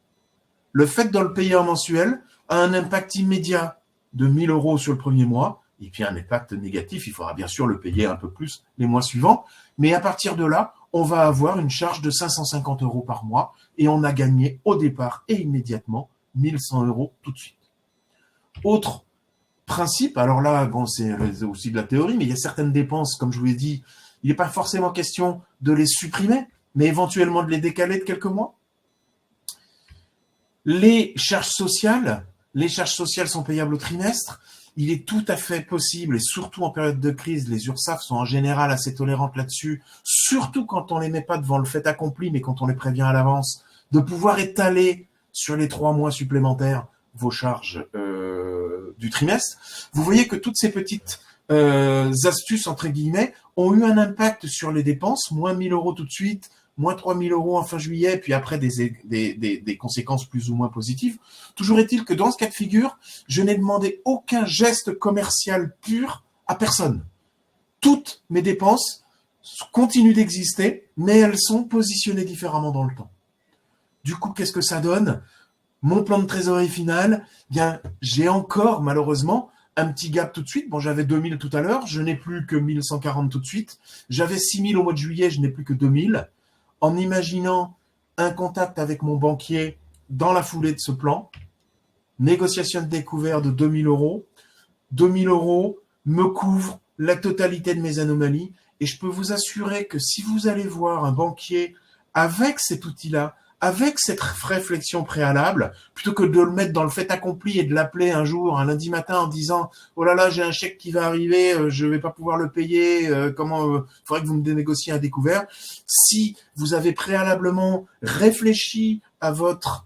Le fait de le payer en mensuel a un impact immédiat de 1 000 € sur le premier mois, et puis un impact négatif, il faudra bien sûr le payer un peu plus les mois suivants, mais à partir de là, on va avoir une charge de 550 € par mois, et on a gagné au départ et immédiatement 1 100 € tout de suite. Autre principe, alors là, bon, c'est aussi de la théorie, mais il y a certaines dépenses, comme je vous l'ai dit, il n'est pas forcément question de les supprimer, mais éventuellement de les décaler de quelques mois. Les charges sociales sont payables au trimestre. Il est tout à fait possible, et surtout en période de crise, les URSSAF sont en général assez tolérantes là-dessus, surtout quand on ne les met pas devant le fait accompli, mais quand on les prévient à l'avance, de pouvoir étaler sur les 3 mois supplémentaires vos charges du trimestre. Vous voyez que toutes ces petites astuces, entre guillemets, ont eu un impact sur les dépenses, moins 1 000 € tout de suite, moins 3 000 € en fin juillet, puis après des conséquences plus ou moins positives. Toujours est-il que dans ce cas de figure, je n'ai demandé aucun geste commercial pur à personne. Toutes mes dépenses continuent d'exister, mais elles sont positionnées différemment dans le temps. Du coup, qu'est-ce que ça donne ? Mon plan de trésorerie final, bien, j'ai encore, malheureusement, un petit gap tout de suite. Bon, j'avais 2 000 tout à l'heure, je n'ai plus que 1 140 tout de suite. J'avais 6 000 au mois de juillet, je n'ai plus que 2 000. En imaginant un contact avec mon banquier dans la foulée de ce plan, négociation de découvert de 2 000 €. 2 000 € me couvrent la totalité de mes anomalies, et je peux vous assurer que si vous allez voir un banquier avec cet outil-là, avec cette réflexion préalable, plutôt que de le mettre dans le fait accompli et de l'appeler un jour, un lundi matin, en disant « Oh là là, j'ai un chèque qui va arriver, je ne vais pas pouvoir le payer, il faudrait que vous me dénégociez un découvert ». Si vous avez préalablement réfléchi à votre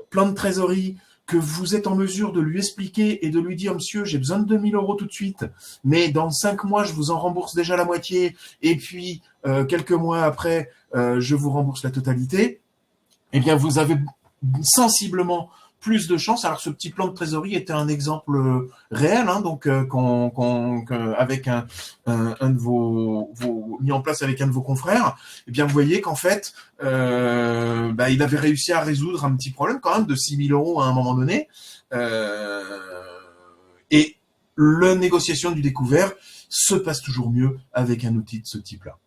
plan de trésorerie, que vous êtes en mesure de lui expliquer et de lui dire « Monsieur, j'ai besoin de 2 000 € tout de suite, mais dans 5 mois, je vous en rembourse déjà la moitié, et puis quelques mois après, je vous rembourse la totalité », eh bien, vous avez sensiblement plus de chances. Alors, ce petit plan de trésorerie était un exemple réel, hein, donc avec un de vos mis en place avec un de vos confrères. Eh bien, vous voyez qu'en fait, il avait réussi à résoudre un petit problème quand même de 6 000 € à un moment donné. Et la négociation du découvert se passe toujours mieux avec un outil de ce type-là.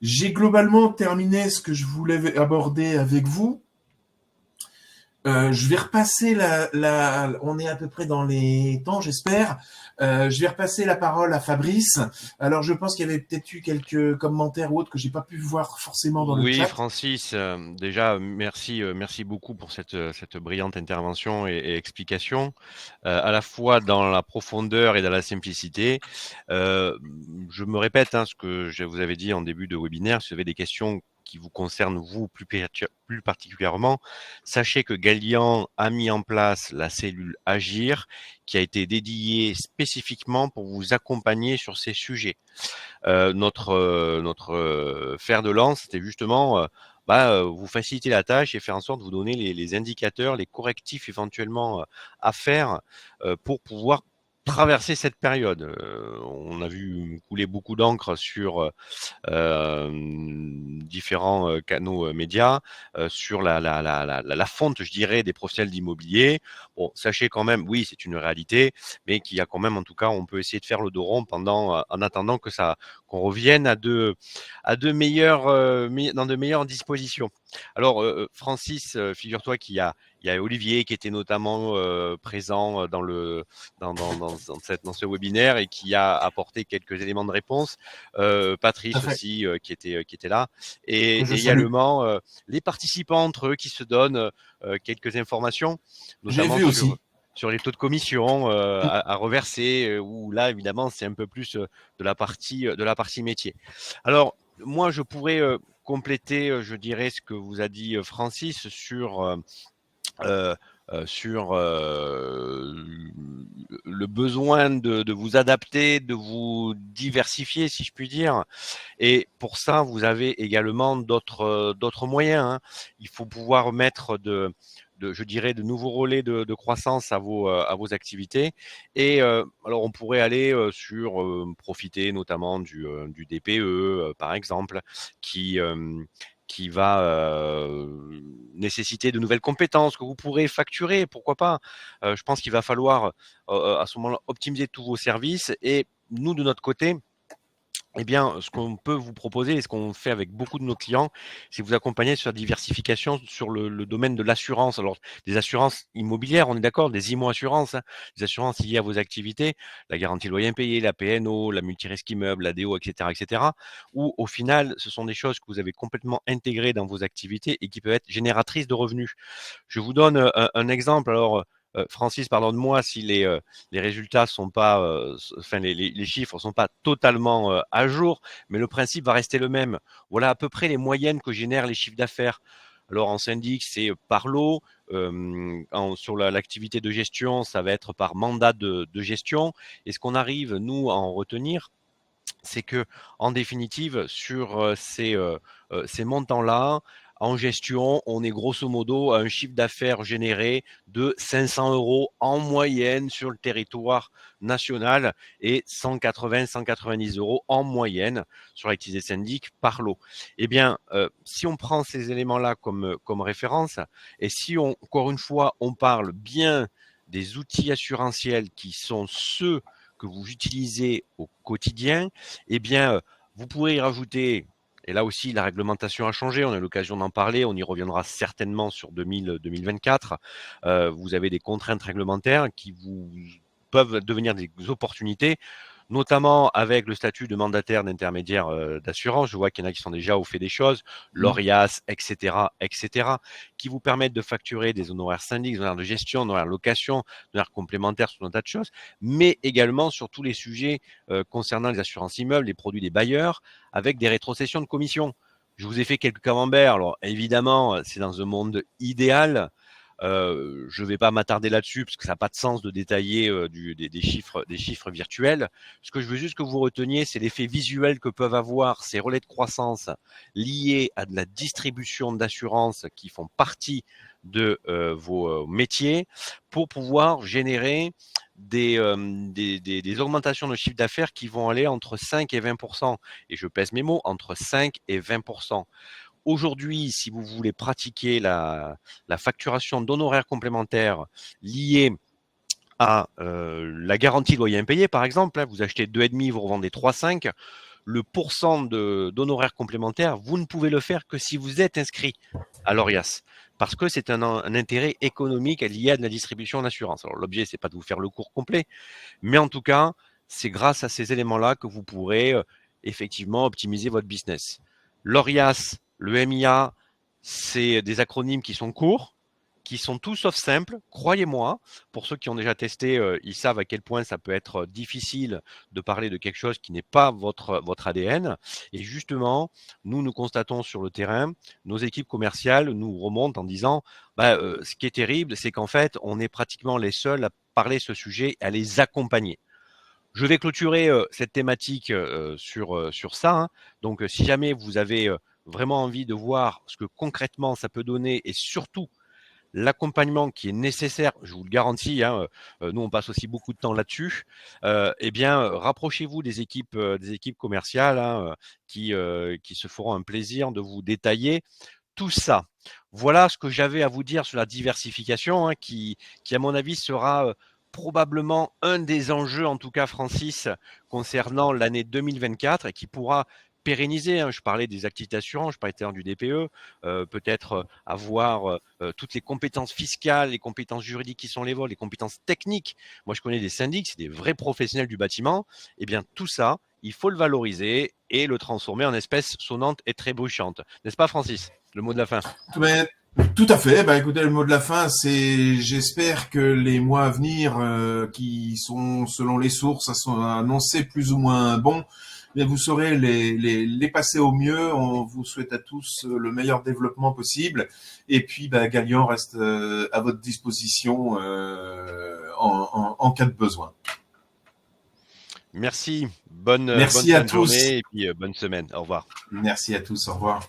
J'ai globalement terminé ce que je voulais aborder avec vous. Je vais repasser on est à peu près dans les temps, j'espère. Je vais repasser la parole à Fabrice. Alors, je pense qu'il y avait peut-être eu quelques commentaires ou autres que j'ai pas pu voir forcément dans le Oui, chat. Francis, déjà, merci beaucoup pour cette brillante intervention et explication, à la fois dans la profondeur et dans la simplicité. Je me répète, hein, ce que je vous avais dit en début de webinaire, si vous avez des questions qui vous concernent, vous, plus particulièrement, sachez que Galian a mis en place la cellule Agir, qui a été dédiée spécifiquement pour vous accompagner sur ces sujets. Notre fer de lance, c'était justement vous faciliter la tâche et faire en sorte de vous donner les indicateurs, les correctifs éventuellement à faire pour pouvoir traverser cette période. On a vu couler beaucoup d'encre sur différents canaux médias, sur la fonte, je dirais, des professionnels d'immobilier. Bon, sachez quand même, oui, c'est une réalité, mais qu'il y a quand même, en tout cas, on peut essayer de faire le dos rond en attendant qu'on revienne dans de meilleures dispositions. Alors, Francis, figure-toi il y a Olivier qui était notamment présent dans ce webinaire et qui a apporté quelques éléments de réponse. Patrice aussi qui était là, et également les participants entre eux qui se donnent quelques informations, notamment sur les taux de commission à reverser, où là évidemment c'est un peu plus de la partie métier. Alors moi je pourrais compléter, je dirais, ce que vous a dit Francis sur le besoin de vous adapter, de vous diversifier, si je puis dire. Et pour ça, vous avez également d'autres moyens, hein. Il faut pouvoir mettre de je dirais, de nouveaux relais de croissance à vos activités. Et alors, on pourrait aller sur profiter notamment du DPE, par exemple, qui, qui va nécessiter de nouvelles compétences que vous pourrez facturer, pourquoi pas. Je pense qu'il va falloir à ce moment-là optimiser tous vos services et nous, de notre côté, eh bien, ce qu'on peut vous proposer et ce qu'on fait avec beaucoup de nos clients, c'est vous accompagner sur la diversification sur le domaine de l'assurance. Alors, des assurances immobilières, on est d'accord, des IMO-assurances, hein, des assurances liées à vos activités, la garantie loyer impayé, la PNO, la multirisque immeuble, la DO, etc., où au final, ce sont des choses que vous avez complètement intégrées dans vos activités et qui peuvent être génératrices de revenus. Je vous donne un exemple. Alors, Francis, pardonne-moi si les résultats sont pas, enfin les chiffres sont pas totalement à jour, mais le principe va rester le même. Voilà à peu près les moyennes que génèrent les chiffres d'affaires. Alors en syndic, c'est par lot. Sur l'activité de gestion, ça va être par mandat de gestion. Et ce qu'on arrive, nous, à en retenir, c'est que, en définitive, sur ces montants-là, en gestion, on est grosso modo à un chiffre d'affaires généré de 500 euros en moyenne sur le territoire national et 180-190 euros en moyenne sur l'activité syndic par lot. Eh bien, si on prend ces éléments-là comme référence et si encore une fois, on parle bien des outils assurantiels qui sont ceux que vous utilisez au quotidien, eh bien, vous pourrez y rajouter, et là aussi, la réglementation a changé, on a l'occasion d'en parler, on y reviendra certainement sur 2024. Vous avez des contraintes réglementaires qui vous peuvent devenir des opportunités, notamment avec le statut de mandataire d'intermédiaire d'assurance. Je vois qu'il y en a qui sont déjà au fait des choses, l'ORIAS, etc., qui vous permettent de facturer des honoraires syndics, des honoraires de gestion, des honoraires de location, des honoraires complémentaires sur un tas de choses, mais également sur tous les sujets concernant les assurances immeubles, les produits des bailleurs, avec des rétrocessions de commissions. Je vous ai fait quelques camemberts. Alors évidemment, c'est dans un monde idéal. Je ne vais pas m'attarder là-dessus parce que ça n'a pas de sens de détailler des chiffres virtuels. Ce que je veux juste que vous reteniez, c'est l'effet visuel que peuvent avoir ces relais de croissance liés à de la distribution d'assurances qui font partie de vos métiers pour pouvoir générer des augmentations de chiffre d'affaires qui vont aller entre 5 et 20%. Et je pèse mes mots, entre 5 et 20%. Aujourd'hui, si vous voulez pratiquer la facturation d'honoraires complémentaires liés à la garantie loyer impayé, par exemple, hein, vous achetez 2,5, vous revendez 3,5, le pourcent d'honoraires complémentaires, vous ne pouvez le faire que si vous êtes inscrit à l'ORIAS, parce que c'est un intérêt économique lié à de la distribution d'assurance. Alors l'objet, c'est pas de vous faire le cours complet, mais en tout cas, c'est grâce à ces éléments-là que vous pourrez effectivement optimiser votre business. L'ORIAS, le MIA, c'est des acronymes qui sont courts, qui sont tout sauf simples. Croyez-moi, pour ceux qui ont déjà testé, ils savent à quel point ça peut être difficile de parler de quelque chose qui n'est pas votre ADN. Et justement, nous constatons sur le terrain, nos équipes commerciales nous remontent en disant, ce qui est terrible, c'est qu'en fait, on est pratiquement les seuls à parler de ce sujet, à les accompagner. Je vais clôturer cette thématique sur ça, hein. Donc, si jamais vous avez vraiment envie de voir ce que concrètement ça peut donner et surtout l'accompagnement qui est nécessaire, je vous le garantis, hein, nous on passe aussi beaucoup de temps là-dessus, eh bien, rapprochez-vous des équipes commerciales, hein, qui se feront un plaisir de vous détailler tout ça. Voilà ce que j'avais à vous dire sur la diversification, hein, qui à mon avis sera probablement un des enjeux, en tout cas Francis, concernant l'année 2024 et qui pourra pérenniser, hein. Je parlais des activités assurances, je parlais tout à l'heure du DPE, peut-être avoir toutes les compétences fiscales, les compétences juridiques qui sont les vôtres, les compétences techniques. Moi, je connais des syndics, c'est des vrais professionnels du bâtiment. Eh bien, tout ça, il faut le valoriser et le transformer en espèce sonnante et trébuchante. N'est-ce pas, Francis? Le mot de la fin. Mais, tout à fait. Bah, écoutez, le mot de la fin, c'est j'espère que les mois à venir, qui sont selon les sources, sont annoncés plus ou moins bons, mais vous saurez les passer au mieux. On vous souhaite à tous le meilleur développement possible. Et puis, bah, Galian reste à votre disposition en cas de besoin. Merci. Bonne Merci fin à de tous. journée et puis bonne semaine. Au revoir. Merci à tous. Au revoir.